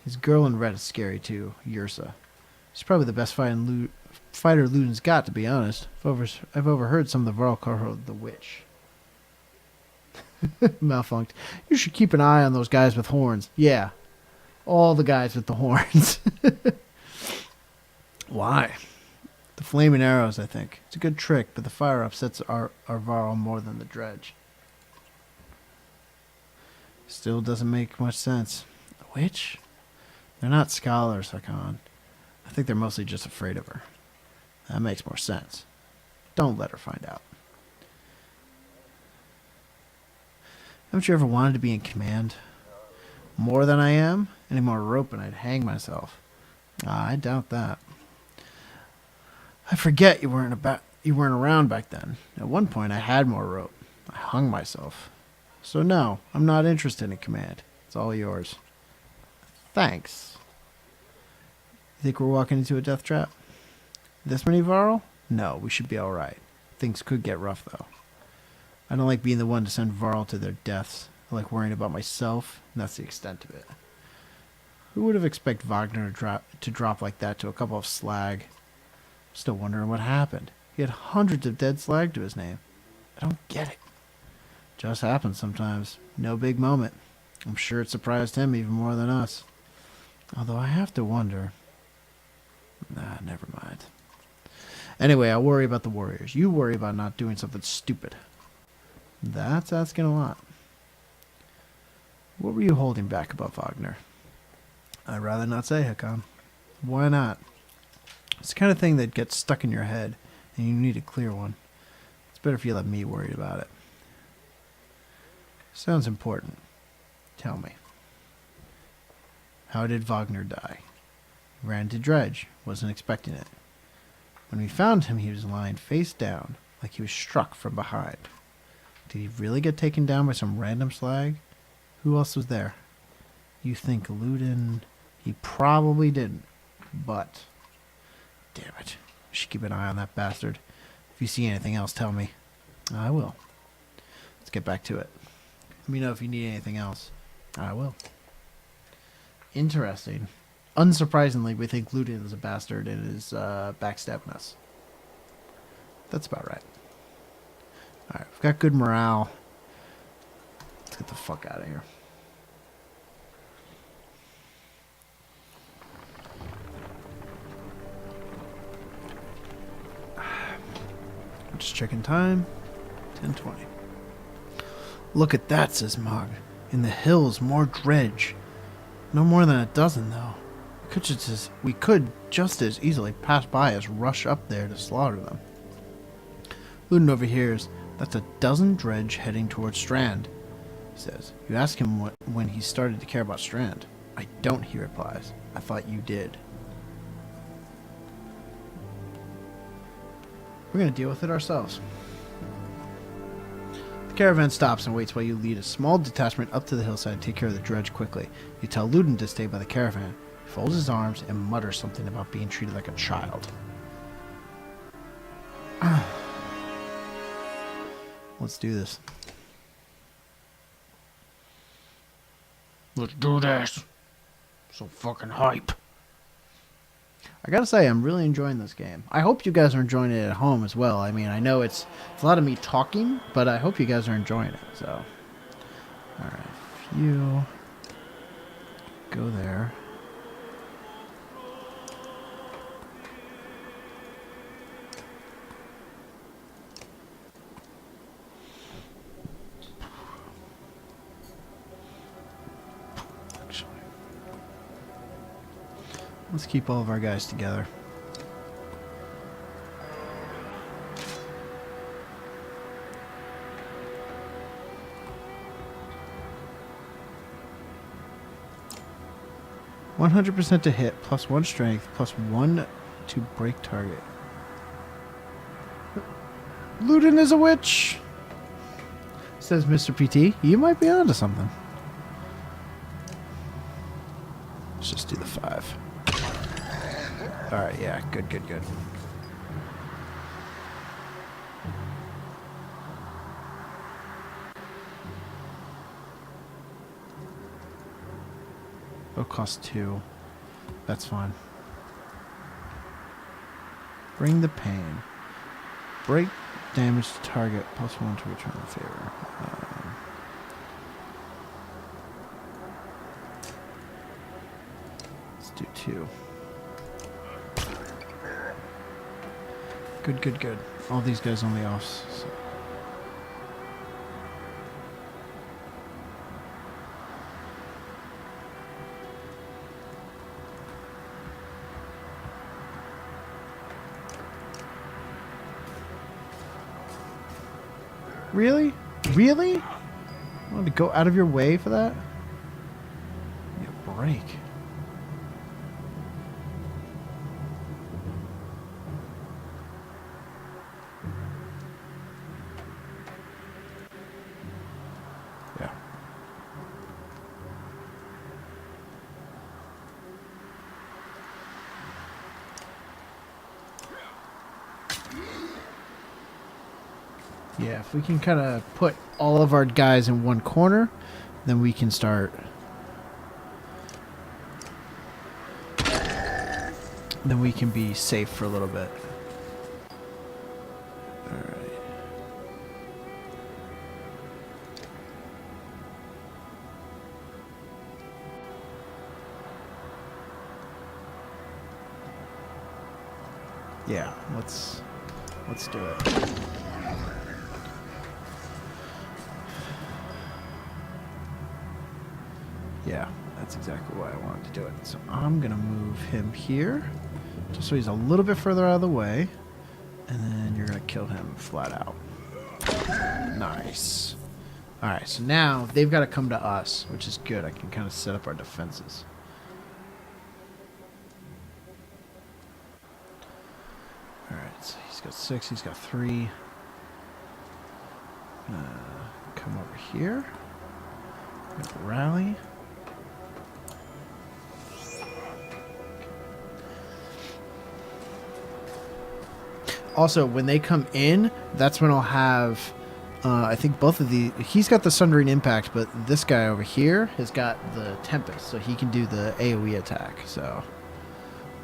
His girl in red is scary too, Yrsa. She's probably the best fighter Luden's got, to be honest. I've overheard some of the Varl call her the witch. Malfunct. You should keep an eye on those guys with horns. Yeah. All the guys with the horns. Why? The flaming arrows, I think. It's a good trick, but the fire upsets our Varl more than the dredge. Still doesn't make much sense. A witch? They're not scholars, Hakan. I think they're mostly just afraid of her. That makes more sense. Don't let her find out. Haven't you ever wanted to be in command? More than I am? Any more rope and I'd hang myself. I doubt that. I forget you weren't around back then. At one point I had more rope. I hung myself. So no, I'm not interested in command. It's all yours. Thanks. You think we're walking into a death trap? This many Varl? No, we should be alright. Things could get rough though. I don't like being the one to send Varl to their deaths. I like worrying about myself, and that's the extent of it. Who would have expected Wagner to drop like that to a couple of slag? Still wondering what happened. He had hundreds of dead slag to his name. I don't get it. Just happens sometimes. No big moment. I'm sure it surprised him even more than us. Although I have to wonder. Nah, never mind. Anyway, I'll worry about the warriors. You worry about not doing something stupid. That's asking a lot. What were you holding back about Wagner? I'd rather not say, Hakan. Why not? It's the kind of thing that gets stuck in your head, and you need a clear one. It's better if you let me worry about it. Sounds important. Tell me. How did Wagner die? He ran to dredge. Wasn't expecting it. When we found him, he was lying face down, like he was struck from behind. Did he really get taken down by some random slag? Who else was there? You think Luden? He probably didn't. But, damn it. I should keep an eye on that bastard. If you see anything else, tell me. I will. Let's get back to it. Let me know if you need anything else. I will. Interesting. Unsurprisingly, we think Luden is a bastard and is backstabbing us. That's about right. Alright, we've got good morale. Let's get the fuck out of here. I'm just checking time. 10:20. Look at that, says Mog. In the hills, more dredge. No more than a dozen, though. We could just as easily pass by as rush up there to slaughter them. Luden overhears. That's a dozen dredge heading towards Strand, he says. You ask him when he started to care about Strand. I don't, he replies. I thought you did. We're going to deal with it ourselves. The caravan stops and waits while you lead a small detachment up to the hillside and take care of the dredge quickly. You tell Luden to stay by the caravan. He folds his arms and mutters something about being treated like a child. Let's do this. Let's do this. So fucking hype. I gotta say, I'm really enjoying this game. I hope you guys are enjoying it at home as well. I mean, I know it's a lot of me talking, but I hope you guys are enjoying it. So, alright, if you go there. Let's keep all of our guys together. %100% to hit, +1 strength, +1 to break target. Ludin is a witch, says Mr. PT. You might be onto something. Let's just do the 5. Alright, yeah, good. It'll cost 2. That's fine. Bring the pain. Break damage to target, +1 to return the favor. Let's do 2. Good. All these guys on the offs. So. Really? Really? You wanted to go out of your way for that? Give me a break. Yeah. Yeah, if we can kind of put all of our guys in one corner, then we can start. Then we can be safe for a little bit. Alright. Yeah, let's do it. Yeah, that's exactly why I wanted to do it. So I'm going to move him here, just so he's a little bit further out of the way. And then you're going to kill him flat out. Nice. Alright, so now they've got to come to us, which is good. I can kind of set up our defenses. Alright, so he's got 6, he's got 3. Come over here. Rally. Also, when they come in, that's when I'll have, I think both of the, he's got the Sundering Impact, but this guy over here has got the Tempest, so he can do the AoE attack. So,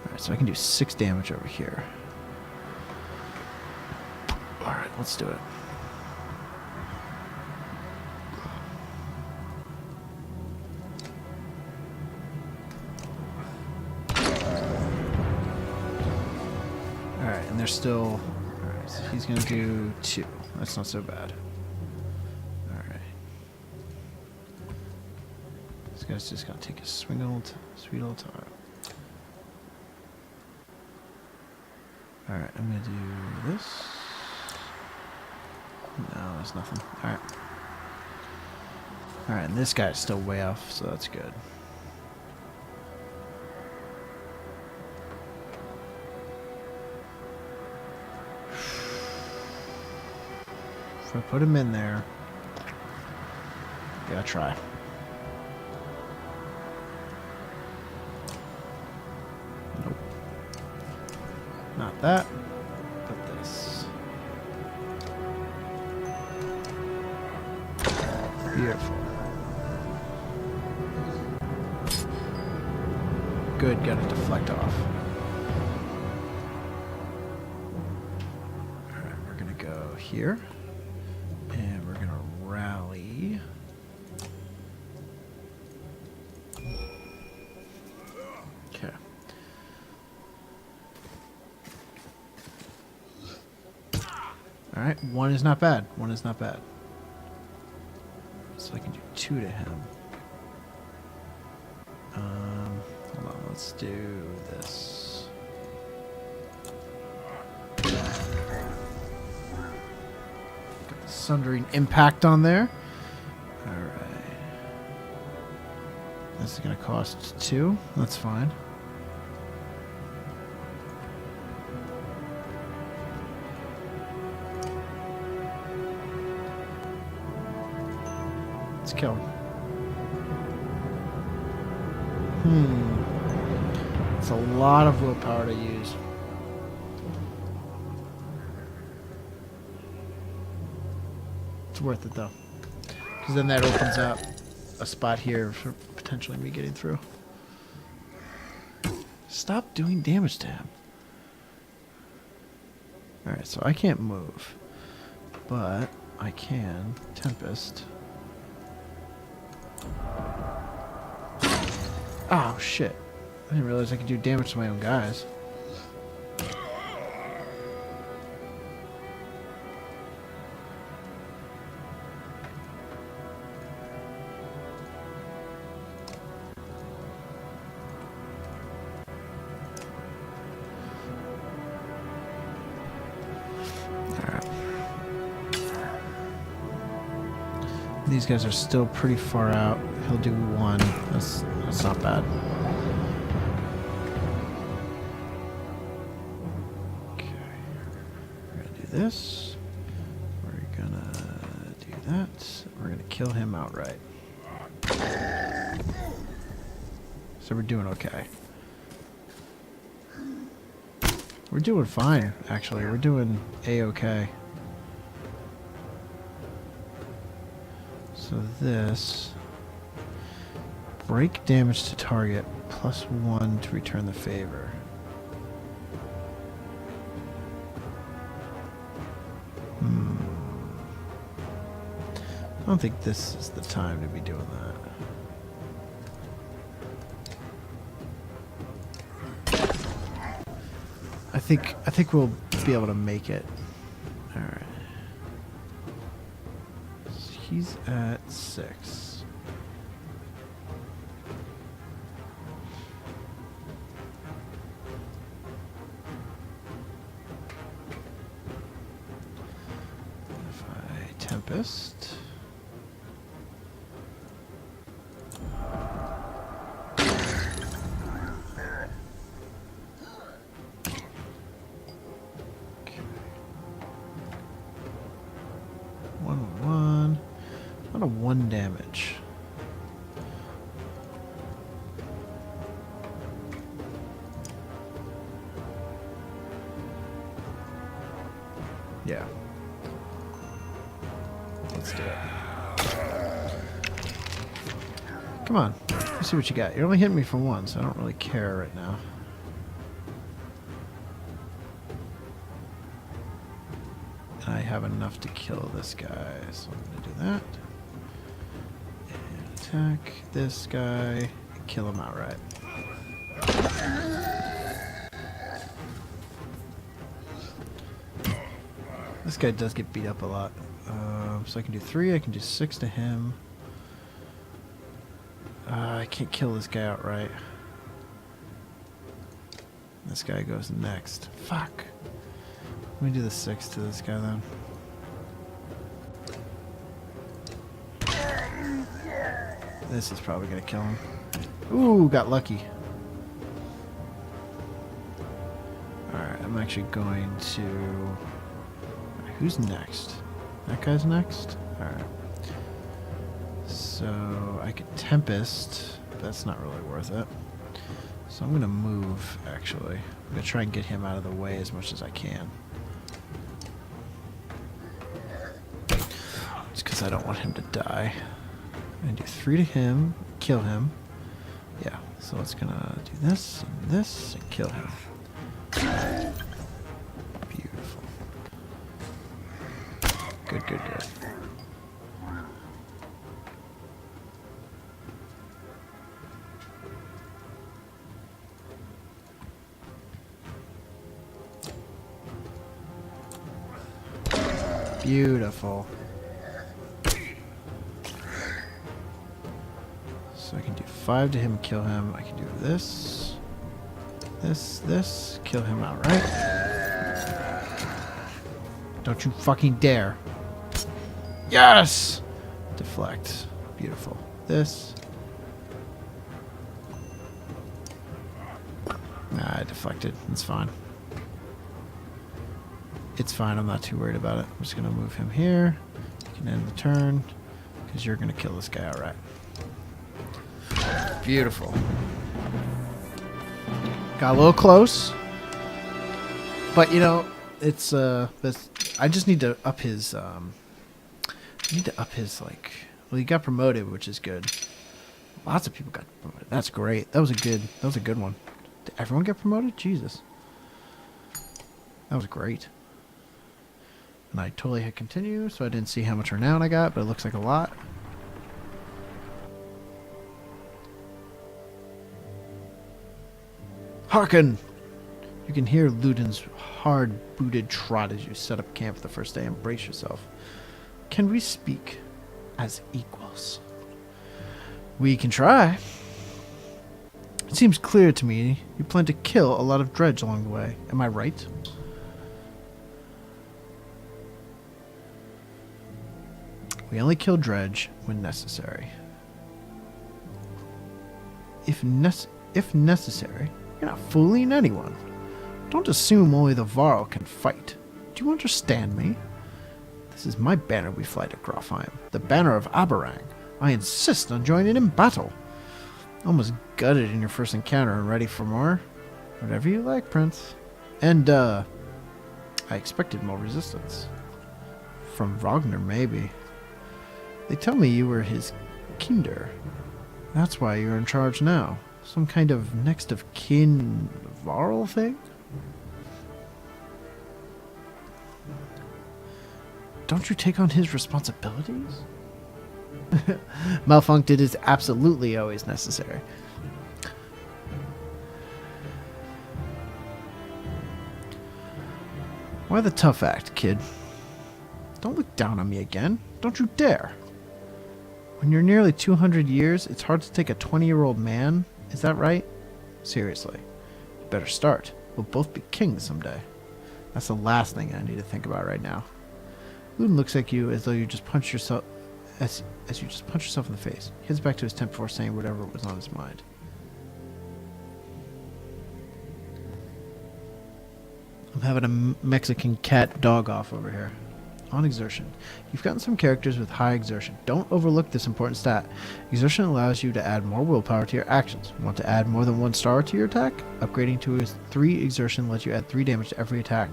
alright, so I can do 6 damage over here. Alright, let's do it. And they're still... Alright, so he's going to do 2. That's not so bad. Alright. This guy's just going to take a sweet little time. Alright, I'm going to do this. No, that's nothing. Alright. Alright, and this guy's still way off, so that's good. If I put him in there, gotta try. Nope. Not that, but this. Beautiful. Good, got it deflect off. Alright, we're gonna go here. And we're gonna rally. Okay. Alright, 1 is not bad. 1 is not bad. So I can do 2 to him. Hold on, Let's do this. Got the Sundering Impact on there. Alright. This is going to cost 2. That's fine. Let's kill him. It's a lot of willpower to use. It's worth it though. Because then that opens up a spot here for potentially me getting through. Stop doing damage to him. Alright, so I can't move. But I can Tempest. Oh, shit. I didn't realize I could do damage to my own guys. Alright. These guys are still pretty far out. He'll do 1. That's not bad. Okay. We're gonna do this. We're gonna do that. We're gonna kill him outright. So we're doing okay. We're doing fine, actually. We're doing A-okay. So this... break damage to target, +1 to return the favor. I don't think this is the time to be doing that. I think we'll be able to make it. All right. So he's at 6. If I Tempest. Not a 1 damage. Yeah. Let's do it. Come on. Let's see what you got. You're only hitting me for 1, so I don't really care right now. I have enough to kill this guy, so I'm going to do that. And attack this guy and kill him outright. This guy does get beat up a lot. So I can do 3, I can do 6 to him. I can't kill this guy outright. This guy goes next. Fuck. Let me do the 6 to this guy then. This is probably gonna kill him. Ooh, got lucky. Alright, I'm actually going to... Who's next? That guy's next? Alright. So, I could Tempest, but that's not really worth it. So I'm gonna move, actually. I'm gonna try and get him out of the way as much as I can. Just because I don't want him to die. I'm gonna do 3 to him, kill him. Yeah, so it's gonna do this and kill him. Beautiful. Good, good, good. Beautiful. So I can do 5 to him, kill him. I can do this. This. Kill him outright. Don't you fucking dare. Yes! Deflect. Beautiful. This. Nah, I deflected. It's fine. It's fine. I'm not too worried about it. I'm just going to move him here. You can end the turn. Because you're going to kill this guy outright. Beautiful. Got a little close. But, you know, it's, I just need to up his, like, well, he got promoted, which is good. Lots of people got promoted. That's great. That was a good one. Did everyone get promoted? Jesus. That was great. And I totally hit continue, so I didn't see how much renown I got, but it looks like a lot. Hearken! You can hear Ludin's hard-booted trot as you set up camp for the first day. Embrace yourself. Can we speak as equals? We can try. It seems clear to me you plan to kill a lot of dredge along the way. Am I right? We only kill dredge when necessary. If necessary, you're not fooling anyone. Don't assume only the Varl can fight. Do you understand me? This is my banner we fly to Grofheim, the banner of Aberrang. I insist on joining in battle. Almost gutted in your first encounter and ready for more? Whatever you like, Prince. And, I expected more resistance. From Wagner, maybe. They tell me you were his kinder. That's why you're in charge now. Some kind of next of kin Varl thing? Don't you take on his responsibilities? Malfunction is absolutely always necessary. Why the tough act, kid? Don't look down on me again. Don't you dare. When you're nearly 200 years, it's hard to take a 20-year-old man. Is that right? Seriously. You better start. We'll both be kings someday. That's the last thing I need to think about right now. Ludin looks at you as though you just punched yourself as you just punched yourself in the face. He heads back to his tent before saying whatever was on his mind. I'm having a Mexican cat dog off over here. On exertion. You've gotten some characters with high exertion. Don't overlook this important stat. Exertion allows you to add more willpower to your actions. Want to add more than 1 star to your attack? Upgrading to 3 exertion lets you add 3 damage to every attack,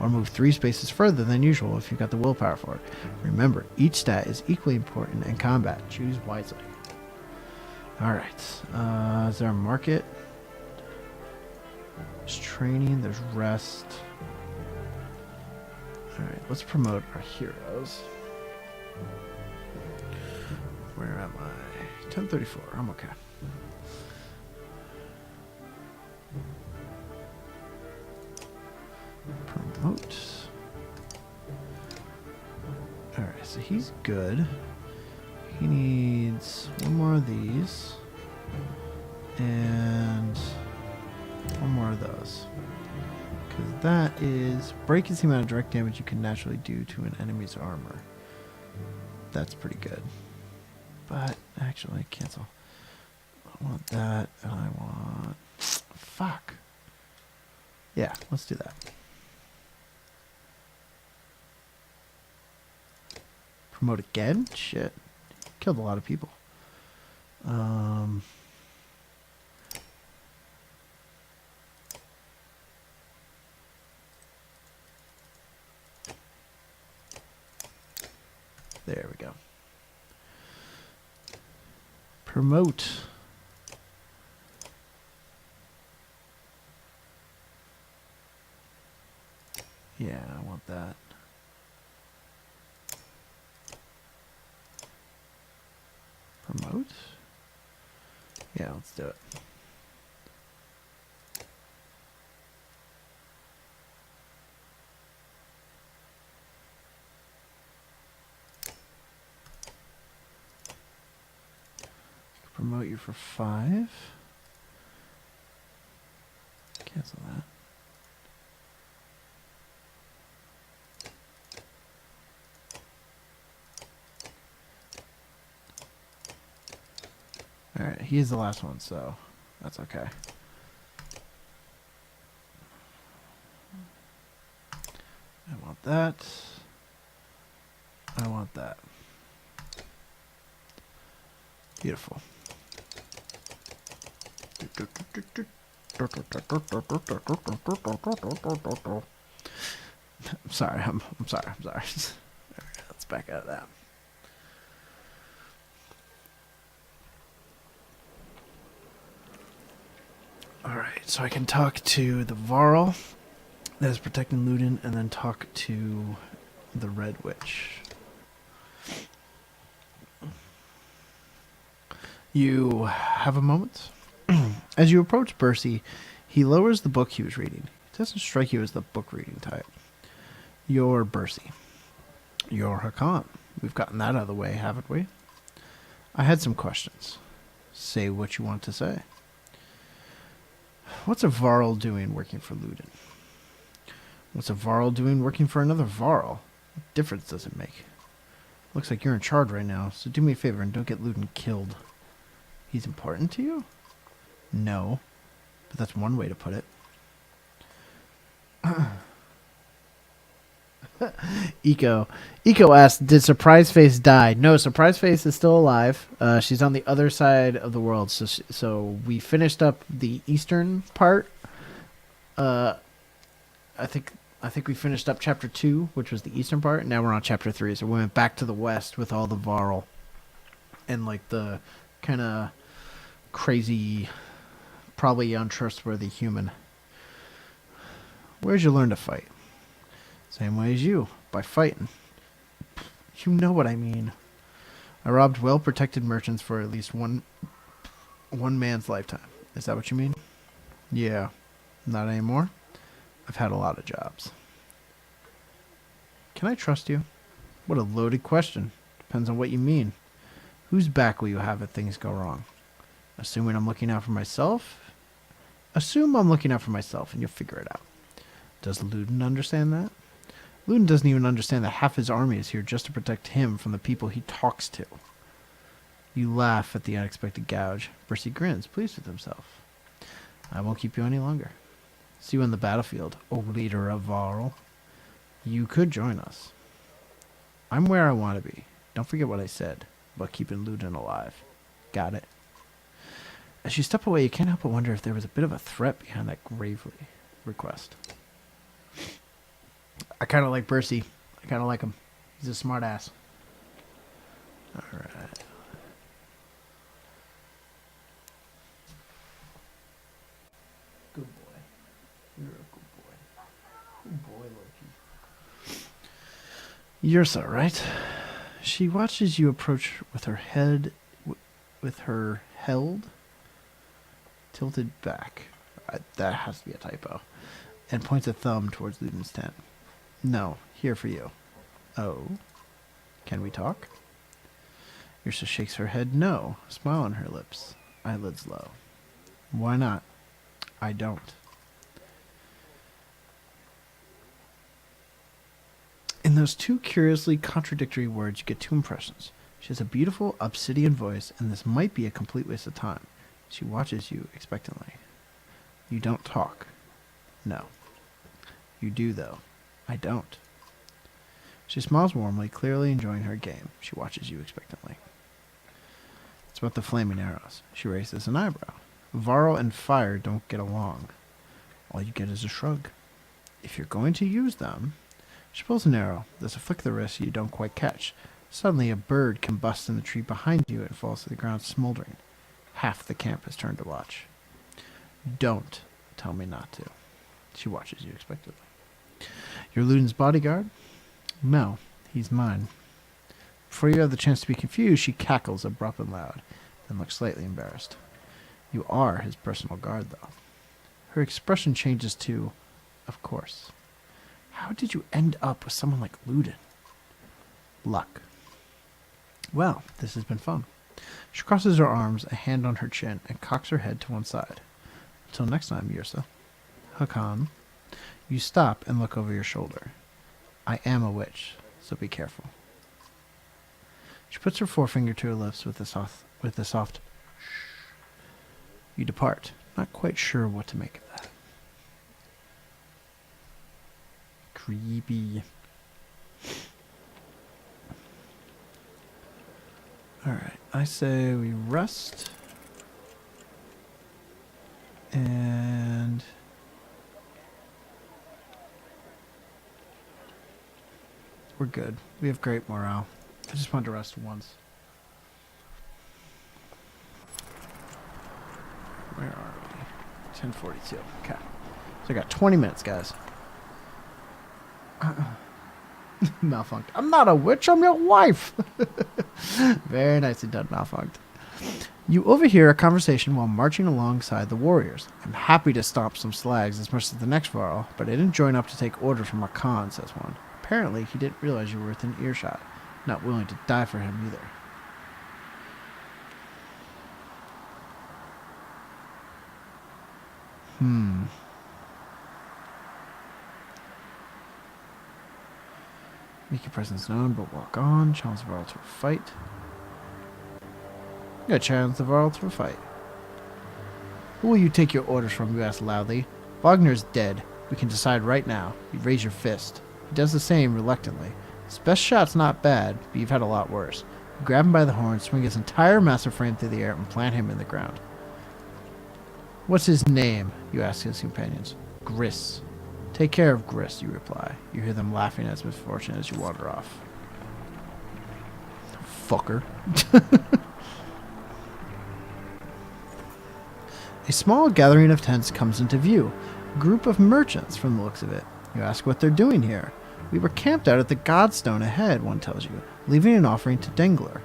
or move 3 spaces further than usual if you've got the willpower for it. Remember, each stat is equally important in combat. Choose wisely. Alright. Is there a market? There's training, there's rest. Alright, let's promote our heroes. Where am I? 1034, I'm okay. Promote. Alright, so he's good. He needs 1 more of these. And 1 more of those. Because that is break is the amount of direct damage you can naturally do to an enemy's armor. That's pretty good. But actually, cancel. I want that, and I want. Fuck. Yeah, let's do that. Promote again? Shit. Killed a lot of people. There we go. Promote. Yeah, I want that. Promote? Yeah, let's do it. Promote you for 5. Cancel that. Alright, he is the last one, so that's okay. I want that. I want that. Beautiful. I'm sorry. I'm sorry. Let's back out of that. Alright, so I can talk to the Varl that is protecting Ludin, and then talk to the Red Witch. You have a moment? As you approach Bercy, he lowers the book he was reading. It doesn't strike you as the book reading type. You're Bercy. You're Hakan. We've gotten that out of the way, haven't we? I had some questions. Say what you want to say. What's a Varl doing working for Ludin? What's a Varl doing working for another Varl? What difference does it make? Looks like you're in charge right now, so do me a favor and don't get Ludin killed. He's important to you? No, but that's one way to put it. Eco asks, did Surprise Face die? No, Surprise Face is still alive. She's on the other side of the world. So we finished up the eastern part. I think we finished up chapter 2, which was the eastern part. Now we're on chapter 3. So we went back to the west with all the Varl and like the kind of crazy, probably untrustworthy human. Where'd you learn to fight? Same way as you, by fighting. You know what I mean. I robbed well-protected merchants for at least one man's lifetime. Is that what you mean? Yeah. Not anymore? I've had a lot of jobs. Can I trust you? What a loaded question. Depends on what you mean. Whose back will you have if things go wrong? Assuming I'm looking out for myself? Assume I'm looking out for myself and you'll figure it out. Does Ludin understand that? Ludin doesn't even understand that half his army is here just to protect him from the people he talks to. You laugh at the unexpected gouge. Bercy grins, pleased with himself. I won't keep you any longer. See you on the battlefield, O leader of Varl. You could join us. I'm where I want to be. Don't forget what I said about keeping Ludin alive. Got it? As you step away, you can't help but wonder if there was a bit of a threat behind that gravely request. I kind of like Bercy. I kind of like him. He's a smart ass. Alright. Good boy. You're a good boy. Good boy, Loki. Yrsa, right? She watches you approach with her head, with her held tilted back. That has to be a typo. And points a thumb towards Ludin's tent. No, here for you. Oh? Can we talk? Yrsa shakes her head no, a smile on her lips, eyelids low. Why not? I don't. In those two curiously contradictory words, you get two impressions. She has a beautiful obsidian voice, and this might be a complete waste of time. She watches you expectantly. You don't talk. No. You do, though. I don't. She smiles warmly, clearly enjoying her game. She watches you expectantly. It's about the flaming arrows. She raises an eyebrow. Varl and fire don't get along. All you get is a shrug. If you're going to use them... She pulls an arrow. There's a flick of the wrist you don't quite catch. Suddenly a bird combusts in the tree behind you and falls to the ground smoldering. Half the camp has turned to watch. Don't tell me not to. She watches you expectantly. You're Ludin's bodyguard? No, he's mine. Before you have the chance to be confused, she cackles abrupt and loud, then looks slightly embarrassed. You are his personal guard, though. Her expression changes to, of course. How did you end up with someone like Ludin? Luck. Well, this has been fun. She crosses her arms, a hand on her chin, and cocks her head to one side. Until next time, Yrsa. Hakan. You stop and look over your shoulder. I am a witch, so be careful. She puts her forefinger to her lips with a soft shh. You depart, not quite sure what to make of that. Creepy. Alright, I say we rest. And we're good. We have great morale. I just wanted to rest once. Where are we? 10:42. Okay. So I got 20 minutes, guys. Malfunct. I'm not a witch, I'm your wife. Very nicely done, Malfunct. You overhear a conversation while marching alongside the warriors. I'm happy to stomp some slags as much as the next Varl, but I didn't join up to take orders from a Khan, says one. Apparently, he didn't realize you were within earshot. Not willing to die for him either. Make your presence known, but walk on. Challenge the Varl to a fight. You gotta challenge the Varl to a fight. Who will you take your orders from? You ask loudly. Wagner's dead. We can decide right now. You raise your fist. He does the same reluctantly. His best shot's not bad, but you've had a lot worse. You grab him by the horn, swing his entire massive frame through the air, and plant him in the ground. What's his name? You ask his companions. Gris. Take care of Gris, you reply. You hear them laughing at his misfortune as you wander off. Fucker. A small gathering of tents comes into view. A group of merchants, from the looks of it. You ask what they're doing here. We were camped out at the Godstone ahead, one tells you, leaving an offering to Dengler.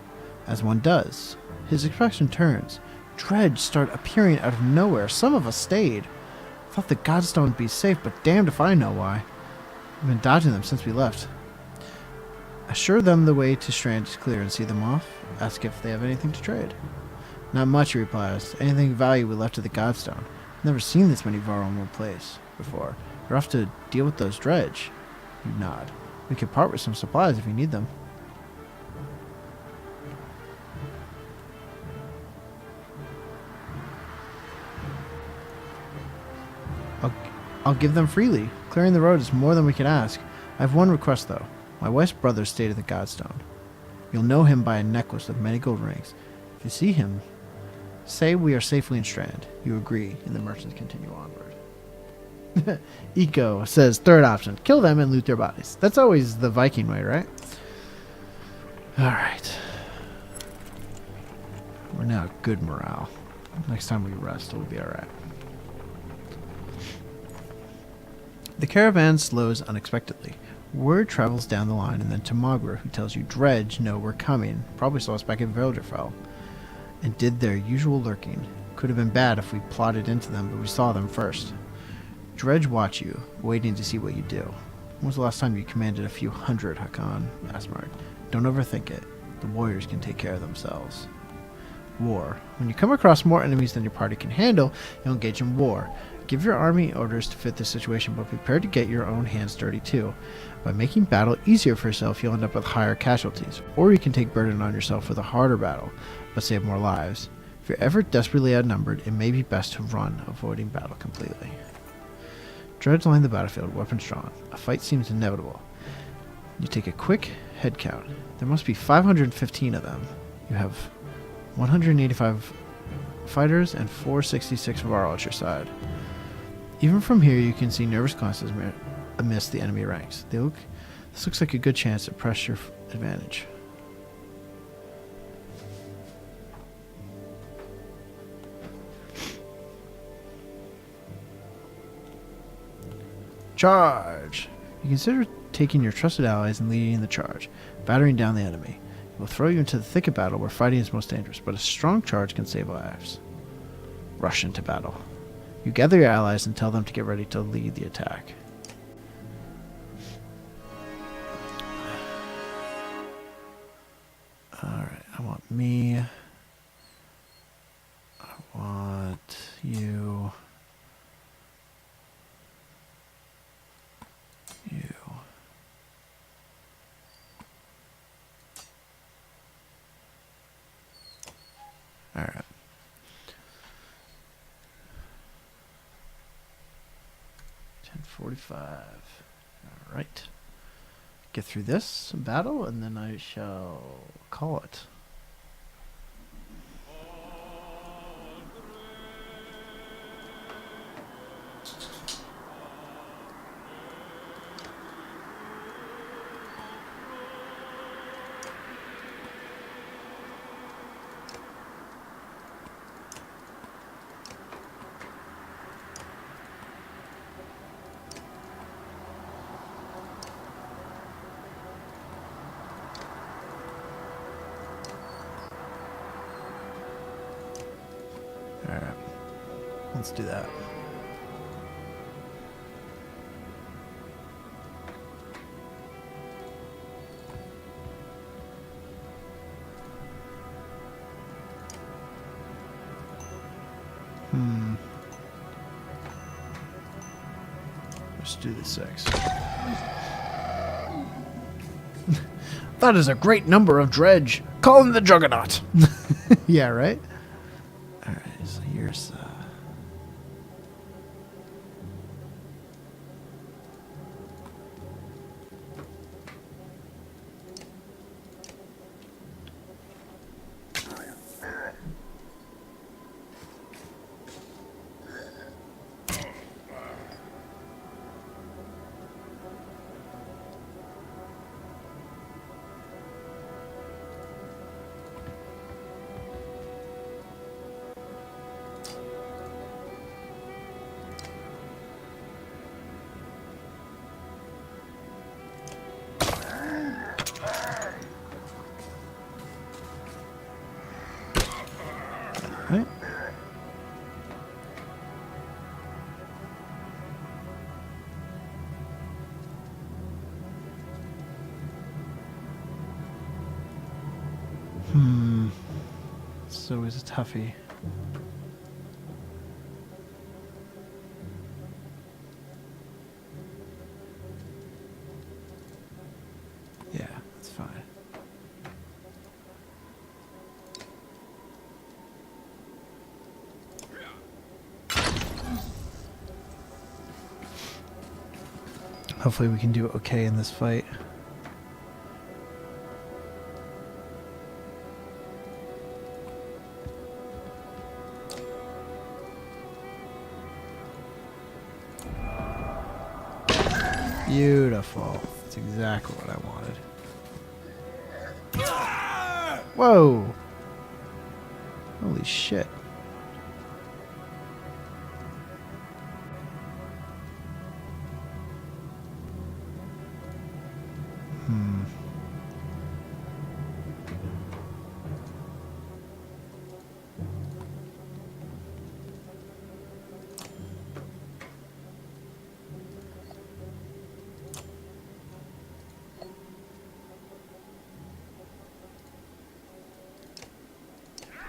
As one does. His expression turns. Dredge start appearing out of nowhere. Some of us stayed. Thought the Godstone would be safe, but damned if I know why. We've been dodging them since we left. Assure them the way to Strand is clear and see them off. Ask if they have anything to trade. Not much, he replies. Anything of value we left at the Godstone. Never seen this many Varl in one place before. You're off to deal with those dredge. You nod. We could part with some supplies if you need them. I'll give them freely. Clearing the road is more than we can ask. I have one request, though. My wife's brother stayed at the Godstone. You'll know him by a necklace of many gold rings. If you see him, say we are safely in Strand. You agree, and the merchants continue onward. Eco says, third option, kill them and loot their bodies. That's always the Viking way, right? Alright. We're now at good morale. Next time we rest, we'll be alright. The caravan slows unexpectedly. Word travels down the line and then to Mogra, who tells you Dredge know we're coming. Probably saw us back at Vilderfell. And did their usual lurking. Could have been bad if we plotted into them, but we saw them first. Dredge watch you, waiting to see what you do. When was the last time you commanded a few hundred, Hakan? Asked Mark. Don't overthink it. The warriors can take care of themselves. War. When you come across more enemies than your party can handle, you'll engage in war. Give your army orders to fit the situation, but prepare to get your own hands dirty too. By making battle easier for yourself, you'll end up with higher casualties. Or you can take burden on yourself with a harder battle, but save more lives. If you're ever desperately outnumbered, it may be best to run, avoiding battle completely. Dredge line the battlefield, weapons drawn. A fight seems inevitable. You take a quick head count. There must be 515 of them. You have 185 fighters and 466 Varl at your side. Even from here, you can see nervous glances amidst the enemy ranks. This looks like a good chance to press your advantage. Charge! You consider taking your trusted allies and leading the charge, battering down the enemy. It will throw you into the thick of battle where fighting is most dangerous, but a strong charge can save lives. Rush into battle. You gather your allies and tell them to get ready to lead the attack. Alright, I want me. I want you. 45. All right. Get through this battle, and then I shall call it. All right. Let's do that. Let's do the 6. That is a great number of dredge. Call him the Juggernaut. Yeah, right? Alright, so here's... Right? So is a toughie. Yeah, that's fine. Hopefully we can do okay in this fight. Beautiful. That's exactly what I wanted. Whoa! Holy shit.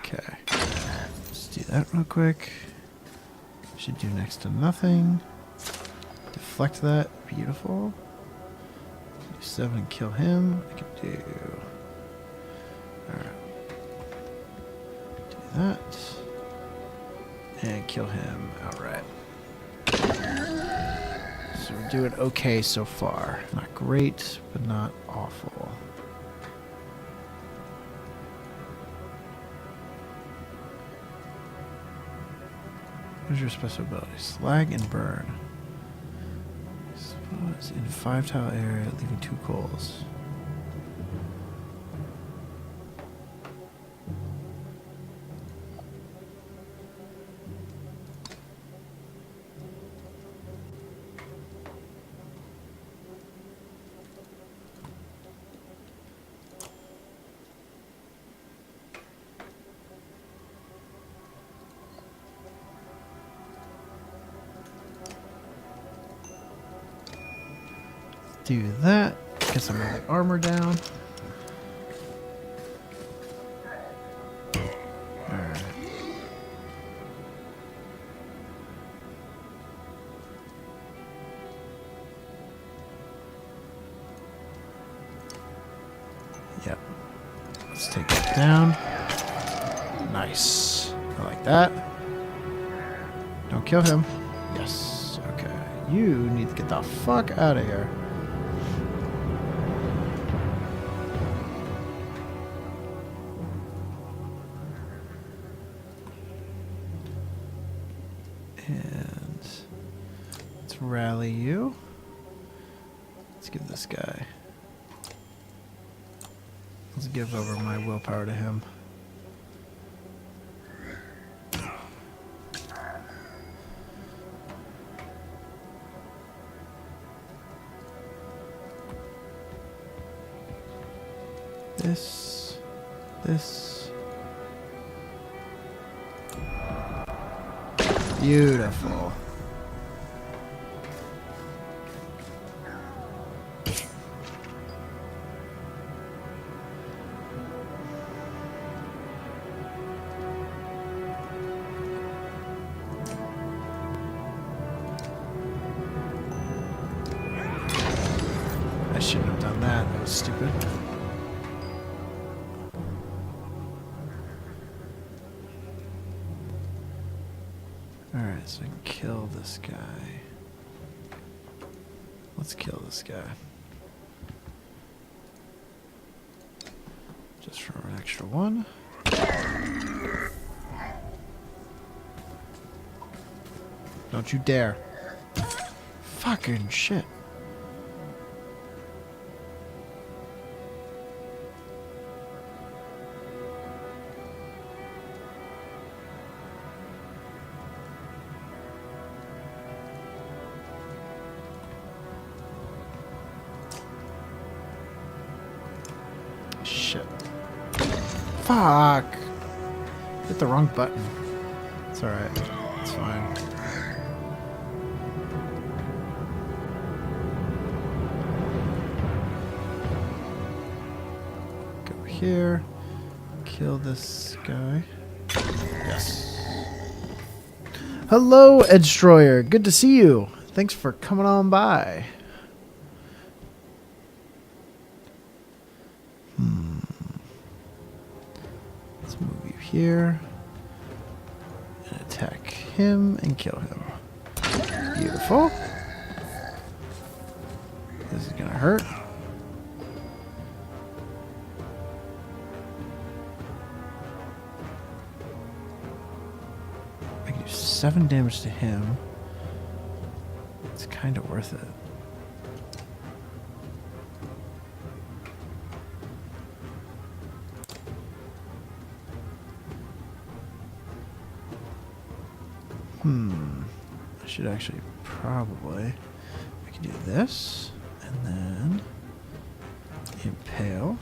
Okay. Let's do that real quick. Should do next to nothing. Deflect that. Beautiful. Do 7 and kill him. I can do... Alright. Do that. And kill him outright. So we're doing okay so far. Not great, but not awful. What is your special ability? Slag and burn. Explodes in 5 tile area, leaving 2 coals. Do that. Get some of the armor down. Alright. Yep. Let's take that down. Nice. I like that. Don't kill him. Yes. Okay. you need to get the fuck out of here. And let's rally you. Let's give this guy. Let's give over my willpower to him. This. Beautiful. I shouldn't have done that. That was stupid. Alright, so I can kill this guy. Let's kill this guy. Just for an extra one. Don't you dare. Fucking shit. Shit. Fuck. Hit the wrong button. It's alright. It's fine. Go here. Kill this guy. Yes. Hello, Edgestroyer. Good to see you. Thanks for coming on by. Let's move you here. And attack him and kill him. Beautiful. This is gonna hurt. I can do 7 damage to him. It's kind of worth it. I should actually probably... I can do this, and then... Impale.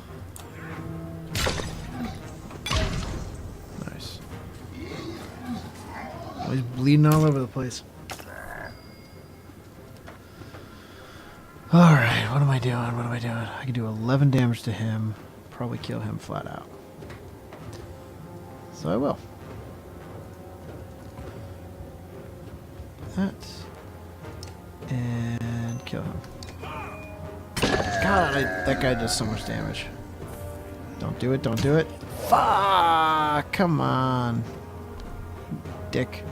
Nice. Oh, he's bleeding all over the place. Alright, what am I doing? What am I doing? I can do 11 damage to him. Probably kill him flat out. So I will. That. And kill him. God, that guy does so much damage. Don't do it, don't do it. Fuck! Come on. Dick.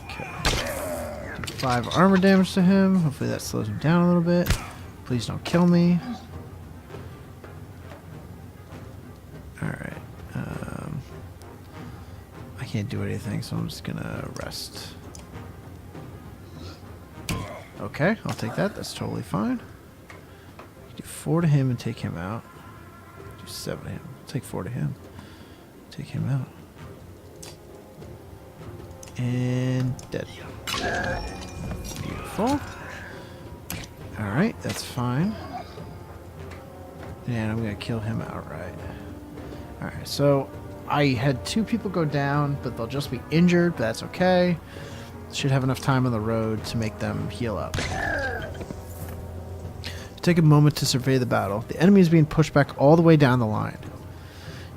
Okay. Do 5 armor damage to him. Hopefully that slows him down a little bit. Please don't kill me. Alright. I can't do anything, so I'm just gonna rest. Okay, I'll take that. That's totally fine. Do 4 to him and take him out. Do 7 to him. Take 4 to him. Take him out. And dead. Beautiful. Alright, that's fine. And I'm gonna kill him outright. Alright, so I had 2 people go down, but they'll just be injured, but that's okay. Should have enough time on the road to make them heal up. Take a moment to survey the battle. The enemy is being pushed back all the way down the line.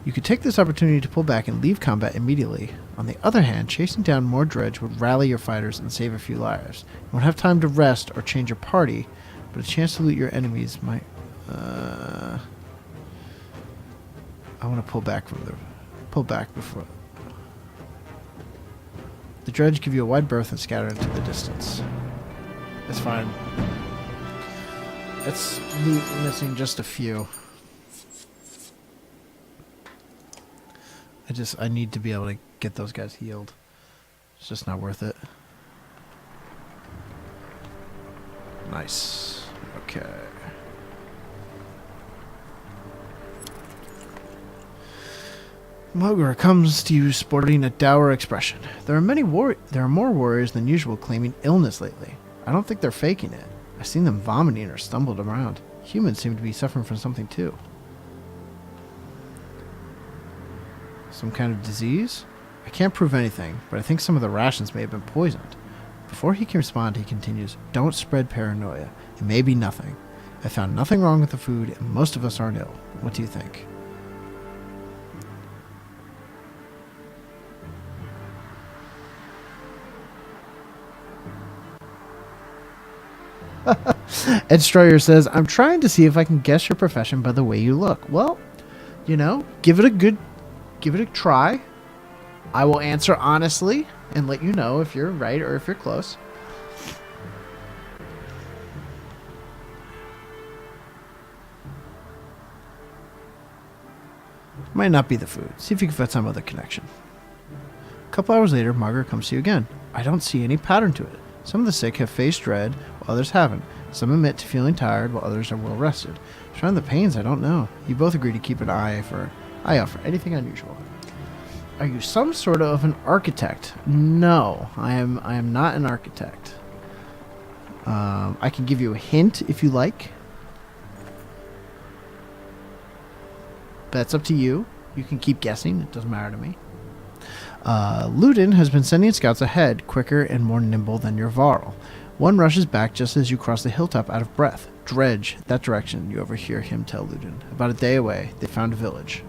You could take this opportunity to pull back and leave combat immediately. On the other hand, chasing down more dredge would rally your fighters and save a few lives. You won't have time to rest or change your party, but a chance to loot your enemies might I want to pull back before. The dredge give you a wide berth and scatter into the distance. It's fine. It's missing just a few. I need to be able to get those guys healed. It's just not worth it. Nice. Okay. Mogra comes to you sporting a dour expression. There are more warriors than usual claiming illness lately. I don't think they're faking it. I've seen them vomiting or stumbled around. Humans seem to be suffering from something too. Some kind of disease? I can't prove anything, but I think some of the rations may have been poisoned. Before he can respond, he continues, don't spread paranoia. It may be nothing. I found nothing wrong with the food, and most of us aren't ill. What do you think? Ed Stroyer says, I'm trying to see if I can guess your profession by the way you look. Well, you know, give it a try. I will answer honestly and let you know if you're right or if you're close. Might not be the food. See if you can find some other connection. A couple hours later, Margaret comes to you again. I don't see any pattern to it. Some of the sick have faced dread, while others haven't. Some admit to feeling tired, while others are well rested. Trying the pains, I don't know. You both agree to keep an eye out for anything unusual. Are you some sort of an architect? No, I am not an architect. I can give you a hint if you like. But it's up to you. You can keep guessing. It doesn't matter to me. Ludin has been sending scouts ahead, quicker and more nimble than your Varl. One rushes back just as you cross the hilltop out of breath. Dredge, that direction, you overhear him tell Ludin. About a day away, they found a village.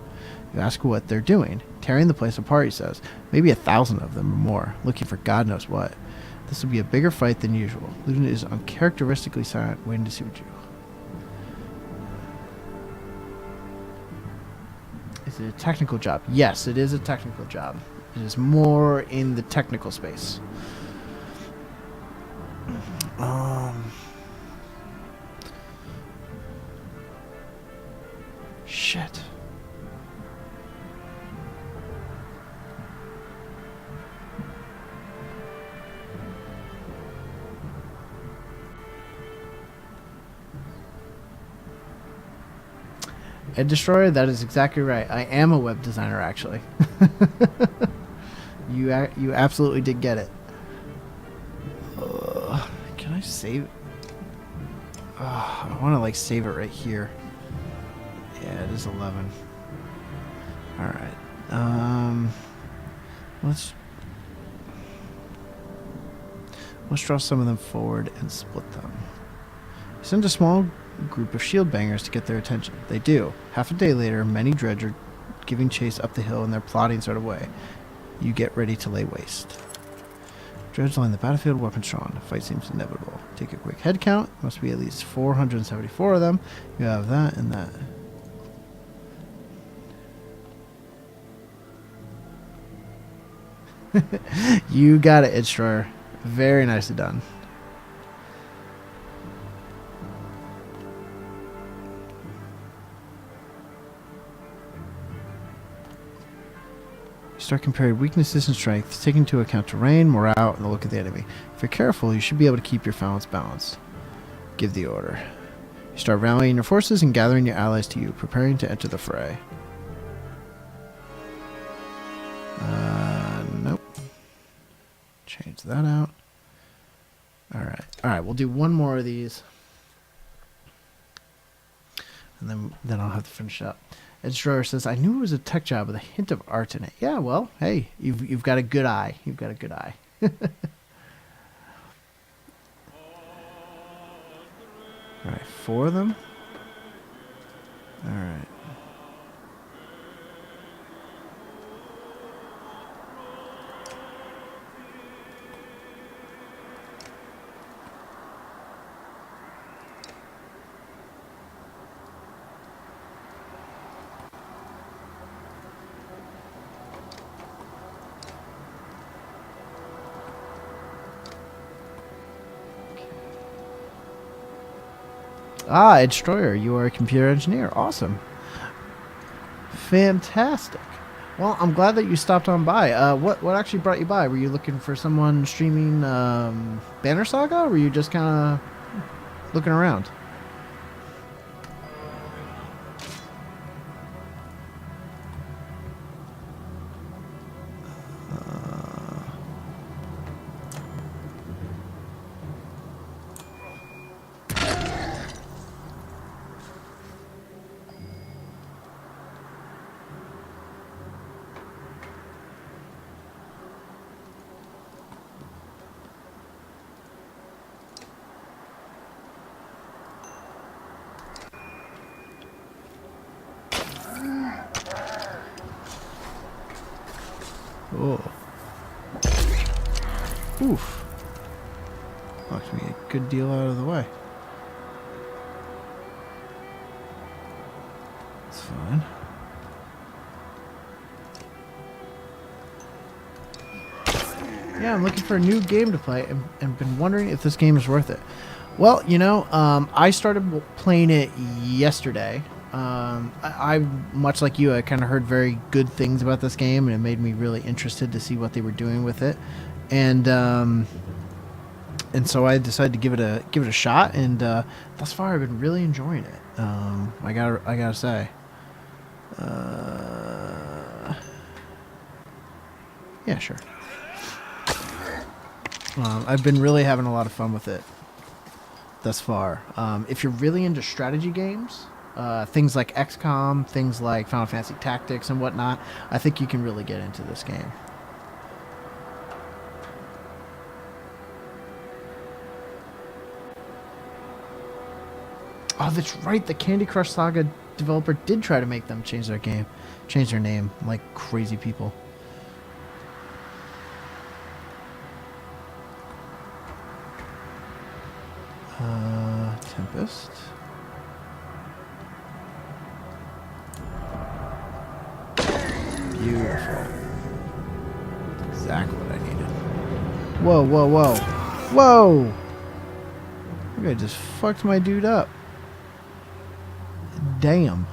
You ask what they're doing. Tearing the place apart, he says. Maybe 1,000 of them or more, looking for God knows what. This will be a bigger fight than usual. Ludin is uncharacteristically silent, waiting to see what you... Is it a technical job? Yes, it is a technical job. It is more in the technical space. Shit. Ed Destroyer, that is exactly right. I am a web designer, actually. You absolutely did get it. Can I save it? I want to, like, save it right here. Yeah, it is 11. Alright. Let's draw some of them forward and split them. Send a small group of shield bangers to get their attention. They do. Half a day later, many dredge are giving chase up the hill in their plodding sort of way. You get ready to lay waste. Dredge line the battlefield, weapons drawn. The fight seems inevitable. Take a quick head count. Must be at least 474 of them. You have that and that. You got it, Edgestroyer. Very nicely done. Start comparing weaknesses and strengths, taking into account terrain, morale, and the look of the enemy. If you're careful, you should be able to keep your balance balanced. Give the order. You start rallying your forces and gathering your allies to you, preparing to enter the fray. Nope. Change that out. Alright, we'll do one more of these. And then I'll have to finish up. Ed Stroyer says, I knew it was a tech job with a hint of art in it. Yeah, well, hey, you've got a good eye. You've got a good eye. Alright, 4 of them. Alright. Ah, Ed Stroyer, you are a computer engineer. Awesome. Fantastic. Well, I'm glad that you stopped on by. What actually brought you by? Were you looking for someone streaming Banner Saga, or were you just kind of looking around? Oh. Oof. Knocked me a good deal out of the way. That's fine. Yeah, I'm looking for a new game to play and been wondering if this game is worth it. Well, you know, I started playing it yesterday. I much like you, I kind of heard very good things about this game, and it made me really interested to see what they were doing with it. And so I decided to give it a shot, and thus far I've been really enjoying it. I gotta say, yeah, sure. I've been really having a lot of fun with it thus far. If you're really into strategy games, things like XCOM, things like Final Fantasy Tactics and whatnot, I think you can really get into this game. Oh, that's right. The Candy Crush Saga developer did try to make them change their name, like crazy people. Tempest. Beautiful. Exactly what I needed. Whoa, whoa, whoa. Whoa! That guy just fucked my dude up. Damn.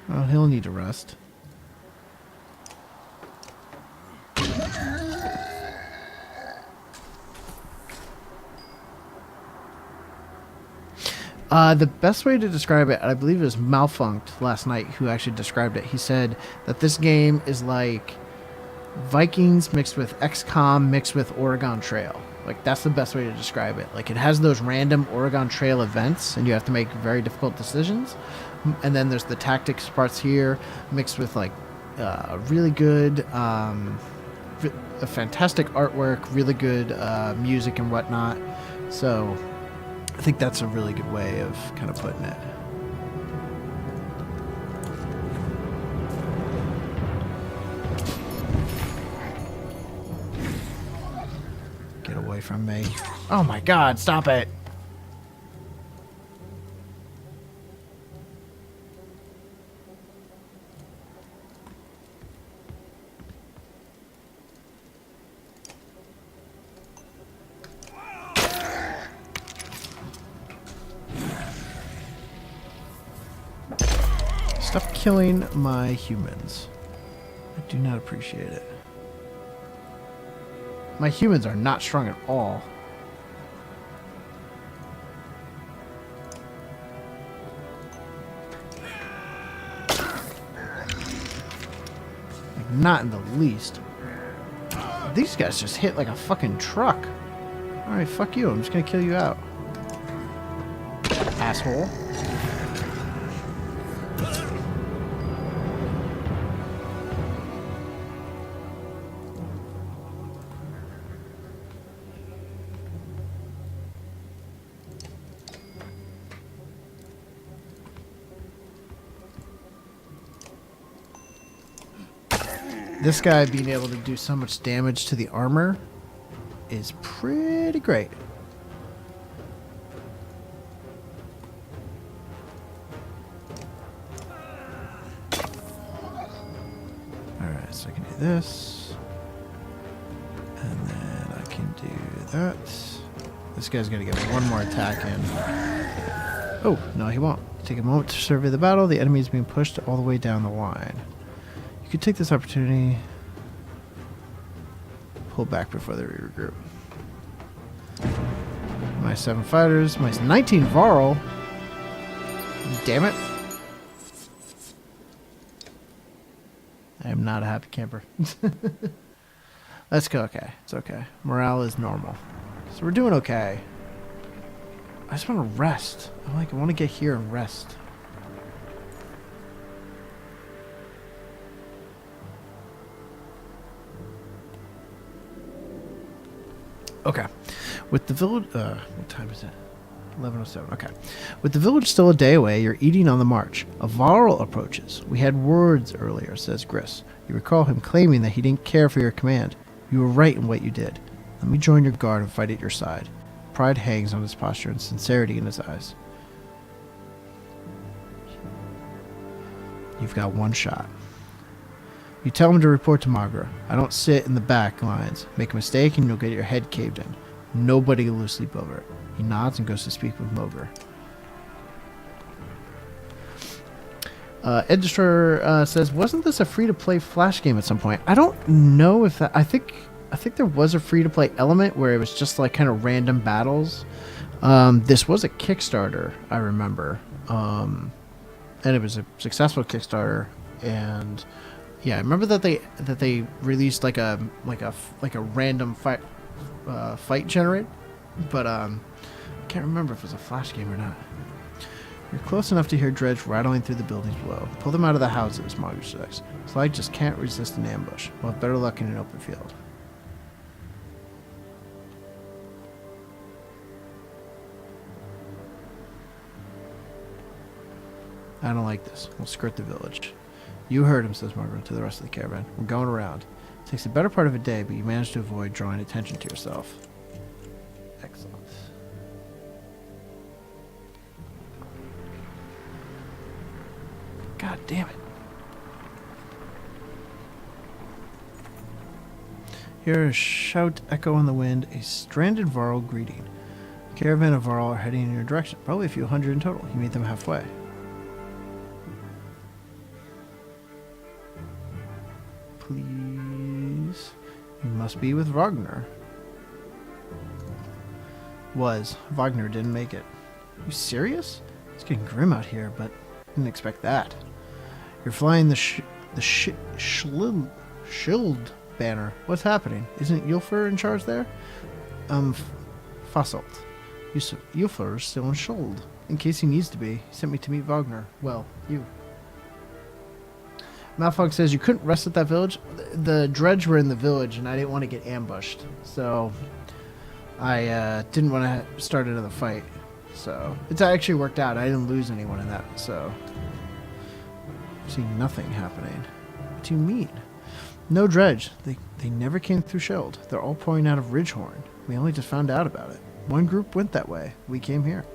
Well, he'll need to rest. The best way to describe it, I believe it was Malfunct last night who actually described it. He said that this game is like Vikings mixed with XCOM mixed with Oregon Trail. Like, that's the best way to describe it. Like, it has those random Oregon Trail events, and you have to make very difficult decisions. And then there's the tactics parts here, mixed with, like, really good, a fantastic artwork, really good music and whatnot. So I think that's a really good way of kind of putting it. Get away from me. Oh my god, stop it! Stop killing my humans. I do not appreciate it. My humans are not strong at all. Like, not in the least. These guys just hit like a fucking truck. Alright, fuck you. I'm just gonna kill you out. Asshole. This guy being able to do so much damage to the armor is pretty great. Alright, so I can do this. And then I can do that. This guy's gonna get one more attack in. Oh, no, he won't. Take a moment to survey the battle. The enemy is being pushed all the way down the line. You could take this opportunity. Pull back before they regroup. My 7 fighters. My 19 Varl. Damn it. I am not a happy camper. Let's go. Okay. It's okay. Morale is normal. So we're doing okay. I just want to rest. I want to get here and rest. Okay. With the village... what time is it? 11:07. Okay. With the village still a day away, you're eating on the march. A Varl approaches. We had words earlier, says Gris. You recall him claiming that he didn't care for your command. You were right in what you did. Let me join your guard and fight at your side. Pride hangs on his posture and sincerity in his eyes. You've got one shot. You tell him to report to Magra. I don't sit in the back lines. Make a mistake and you'll get your head caved in. Nobody will lose sleep over it. He nods and goes to speak with Mogre. Ed Destroyer says, wasn't this a free-to-play Flash game at some point? I don't know if that... I think there was a free-to-play element where it was just like kind of random battles. This was a Kickstarter, I remember. And it was a successful Kickstarter. And yeah, I remember that they released like a random fight generator. But I can't remember if it was a Flash game or not. You're close enough to hear dredge rattling through the buildings below. Pull them out of the houses, Margaret says. Slide just can't resist an ambush. We'll have better luck in an open field. I don't like this. We'll skirt the village. You heard him, says Margaret to the rest of the caravan. We're going around. It takes the better part of a day, but you managed to avoid drawing attention to yourself. Excellent. God damn it. Hear a shout echo in the wind, a stranded Varl greeting. A caravan of Varl are heading in your direction, probably a few hundred in total. You meet them halfway. Please. You must be with Wagner. Wagner didn't make it. You serious? It's getting grim out here, but didn't expect that. You're flying the shield banner. What's happening? Isn't Ylfur in charge there? Fasselt. Ylfur is still in Schuld. In case he needs to be. He sent me to meet Wagner. Well, you. Malfog says you couldn't rest at that village. The dredge were in the village, and I didn't want to get ambushed. So I didn't want to start another fight. So it's actually worked out. I didn't lose anyone in that. So I see nothing happening. What do you mean? No dredge. They never came through Schuld. They're all pouring out of Ridgehorn. We only just found out about it. One group went that way. We came here.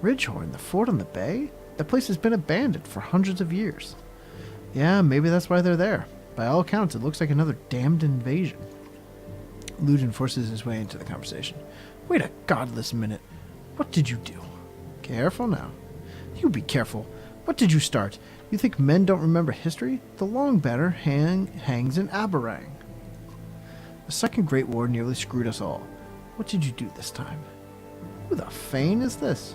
Ridgehorn, the fort on the bay? That place has been abandoned for hundreds of years. Yeah, maybe that's why they're there. By all accounts, it looks like another damned invasion. Ludin forces his way into the conversation. Wait a godless minute. What did you do? Careful now. You be careful. What did you start? You think men don't remember history? The long banner hangs in Aberrang. The Second Great War nearly screwed us all. What did you do this time? Who the Fane is this?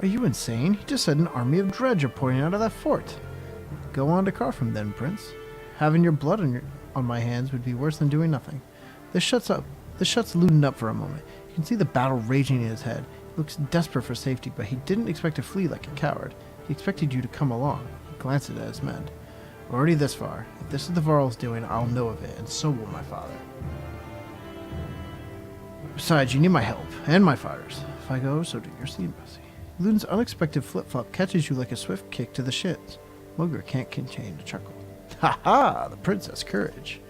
Are you insane? He just said an army of dredge are pouring out of that fort. Go on to Carfum then, Prince. Having your blood on my hands would be worse than doing nothing. This shuts Ludin up for a moment. You can see the battle raging in his head. He looks desperate for safety, but he didn't expect to flee like a coward. He expected you to come along. He glanced at his men. We're already this far. If this is the Varl's doing, I'll know of it, and so will my father. Besides, you need my help, and my father's. If I go, so do your steam Bessie. Ludin's unexpected flip-flop catches you like a swift kick to the shins. Mogre can't contain a chuckle. Ha ha! The Princess Courage.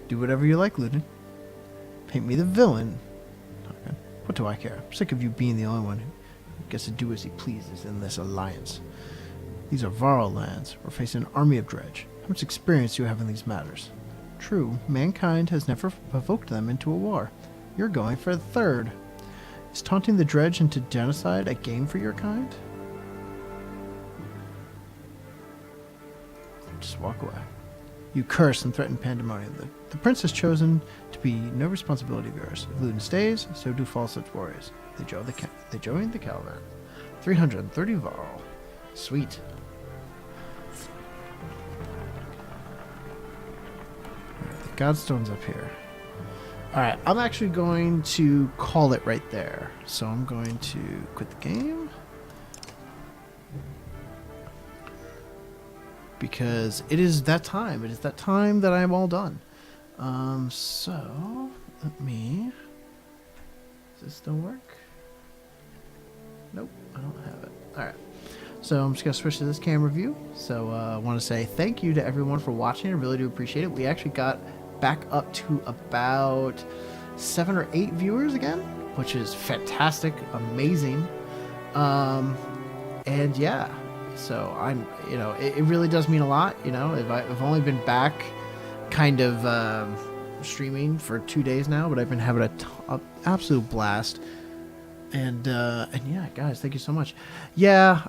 Do whatever you like, Ludin. Paint me the villain. Okay. What do I care? I'm sick of you being the only one who gets to do as he pleases in this alliance. These are Varl lands. We're facing an army of dredge. How much experience do you have in these matters? True, mankind has never provoked them into a war. You're going for a third. Is taunting the dredge into genocide a game for your kind? Just walk away. You curse and threaten pandemonium. The prince has chosen to be no responsibility of yours. If Ludin stays, so do fall such warriors. They join the caravan. 330 Varl. Sweet. Alright, the Godstone's up here. Alright, I'm actually going to call it right there. So I'm going to quit the game. Because it is that time. It is that time that I'm all done. So, let me... Does this still work? Nope, I don't have it. Alright. So I'm just going to switch to this camera view. So I want to say thank you to everyone for watching. I really do appreciate it. We actually got back up to about 7 or 8 viewers again, which is fantastic, amazing. And yeah, so I'm, you know, it really does mean a lot. You know, I've only been back kind of streaming for 2 days now, but I've been having an absolute blast. And yeah, guys, thank you so much. Yeah,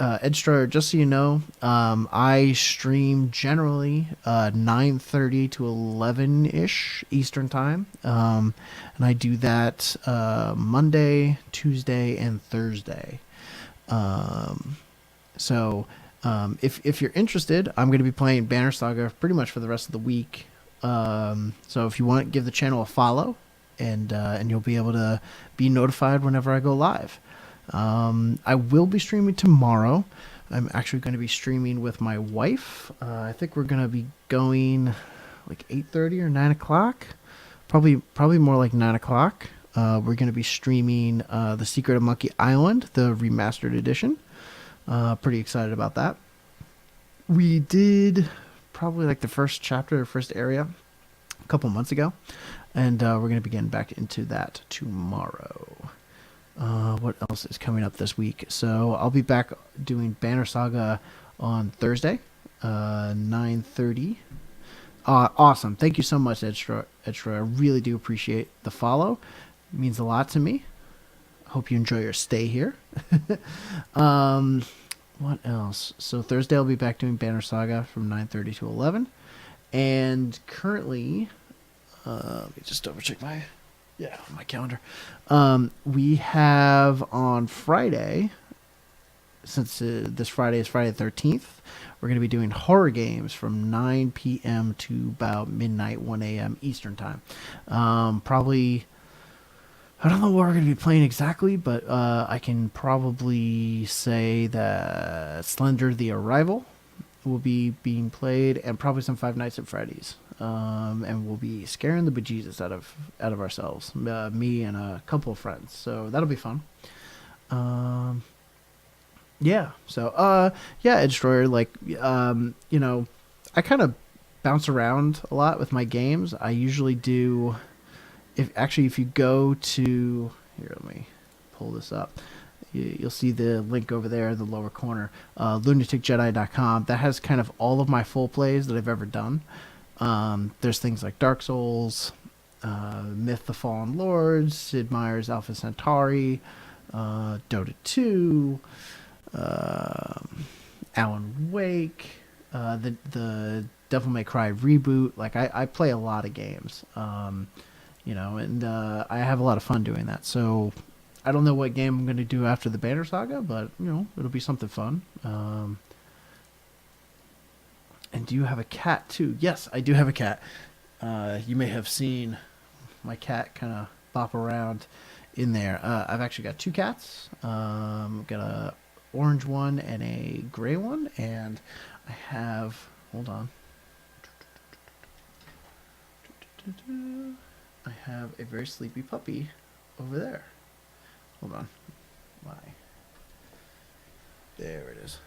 Ed Stroyer, just so you know, I stream generally 9:30 to 11-ish Eastern time, and I do that Monday, Tuesday, and Thursday. So if you're interested, I'm going to be playing Banner Saga pretty much for the rest of the week. So if you want, give the channel a follow. And you'll be able to be notified whenever I go live. I will be streaming tomorrow. I'm actually going to be streaming with my wife. I think we're going to be going like 8:30 or 9 o'clock. Probably more like 9 o'clock. We're going to be streaming The Secret of Monkey Island, the remastered edition. Pretty excited about that. We did probably like the first chapter or first area a couple months ago. And we're going to be getting back into that tomorrow. What else is coming up this week? So I'll be back doing Banner Saga on Thursday, 9:30. Awesome. Thank you so much, Edstro. I really do appreciate the follow. It means a lot to me. Hope you enjoy your stay here. What else? So Thursday I'll be back doing Banner Saga from 9:30 to 11. And currently... let me just double check my calendar. We have on Friday, since this Friday is Friday the 13th, we're going to be doing horror games from 9 p.m. to about midnight, 1 a.m. Eastern time. Probably, I don't know what we're going to be playing exactly, but I can probably say that Slender the Arrival will be being played, and probably some Five Nights at Freddy's. And we'll be scaring the bejesus out of ourselves, me and a couple of friends. So that'll be fun. Yeah. So yeah, Ed Stroyer, like you know, I kind of bounce around a lot with my games. I usually do. If you go to here, let me pull this up. You'll see the link over there in the lower corner, lunaticjedi.com. That has kind of all of my full plays that I've ever done. There's things like Dark Souls, Myth the Fallen Lords, Sid Meier's Alpha Centauri, Dota 2, Alan Wake, the Devil May Cry reboot. Like I play a lot of games, you know, and I have a lot of fun doing that. So I don't know what game I'm going to do after the Banner Saga, but you know, it'll be something fun. And do you have a cat too? Yes, I do have a cat. You may have seen my cat kind of bop around in there. I've actually got 2 cats. Got a orange one and a gray one, and I have, hold on. I have a very sleepy puppy over there. Hold on. Why? There it is.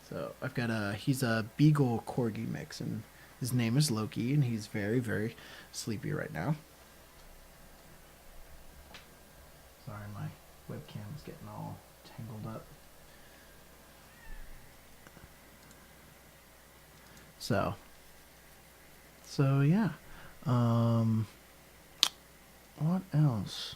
So I've got he's a Beagle Corgi mix, and his name is Loki, and he's very, very sleepy right now. Sorry, my webcam is getting all tangled up. So yeah. What else?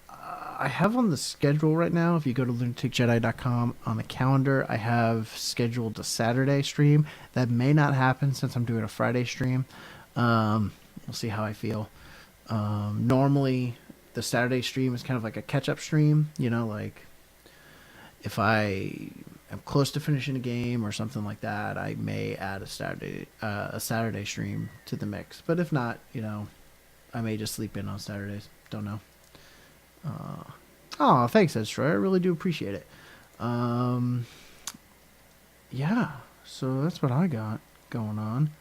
I have on the schedule right now, if you go to lunaticjedi.com, on the calendar, I have scheduled a Saturday stream. That may not happen since I'm doing a Friday stream. We'll see how I feel. Normally, the Saturday stream is kind of like a catch-up stream. You know, like if I am close to finishing a game or something like that, I may add a Saturday stream to the mix. But if not, you know, I may just sleep in on Saturdays. Don't know. Oh, thanks, Destroyer. I really do appreciate it. Yeah, so that's what I got going on.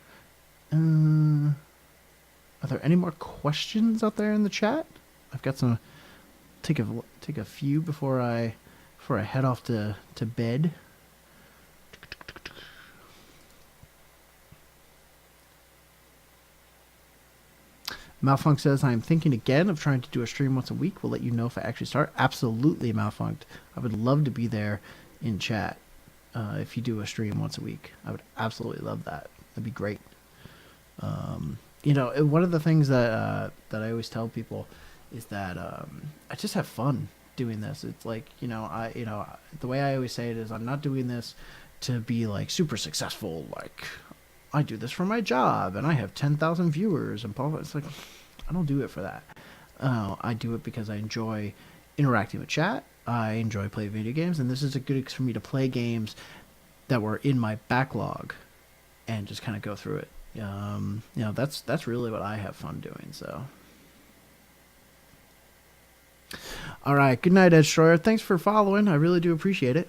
Are there any more questions out there in the chat? I've got some. Take a few before I head off to bed. Malfunct says, I'm thinking again of trying to do a stream once a week. We'll let you know if I actually start. Absolutely, Malfunct. I would love to be there in chat if you do a stream once a week. I would absolutely love that. That'd be great. You know, one of the things that I always tell people is that I just have fun doing this. It's like, the way I always say it is I'm not doing this to be like super successful. Like, I do this for my job and I have 10,000 viewers and blah, blah. It's like, I don't do it for that. I do it because I enjoy interacting with chat. I enjoy playing video games, and this is a good excuse for me to play games that were in my backlog and just kind of go through it. That's really what I have fun doing. So, all right, good night, Ed Destroyer. Thanks for following. I really do appreciate it.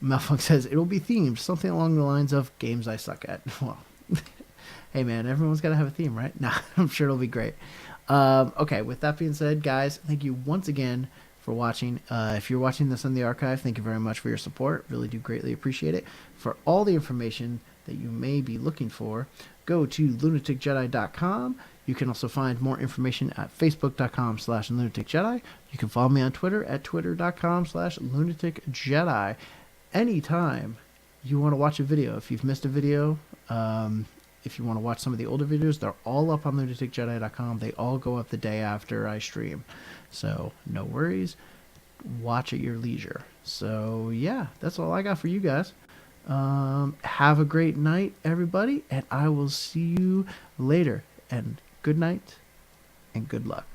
Malfunk says it'll be themed something along the lines of games I suck at. Well, hey man, everyone's got to have a theme, right? Nah, I'm sure it'll be great. Okay, with that being said, guys, thank you once again for watching. If you're watching this on the archive, thank you very much for your support. Really do greatly appreciate it. For all the information that you may be looking for, go to lunaticjedi.com. You can also find more information at facebook.com/lunaticjedi. You can follow me on Twitter at twitter.com/lunaticjedi. Anytime you want to watch a video, if you've missed a video, if you want to watch some of the older videos, they're all up on lunaticjedi.com. They all go up the day after I stream. So no worries. Watch at your leisure. So yeah, that's all I got for you guys. Have a great night, everybody, and I will see you later. And good night and good luck.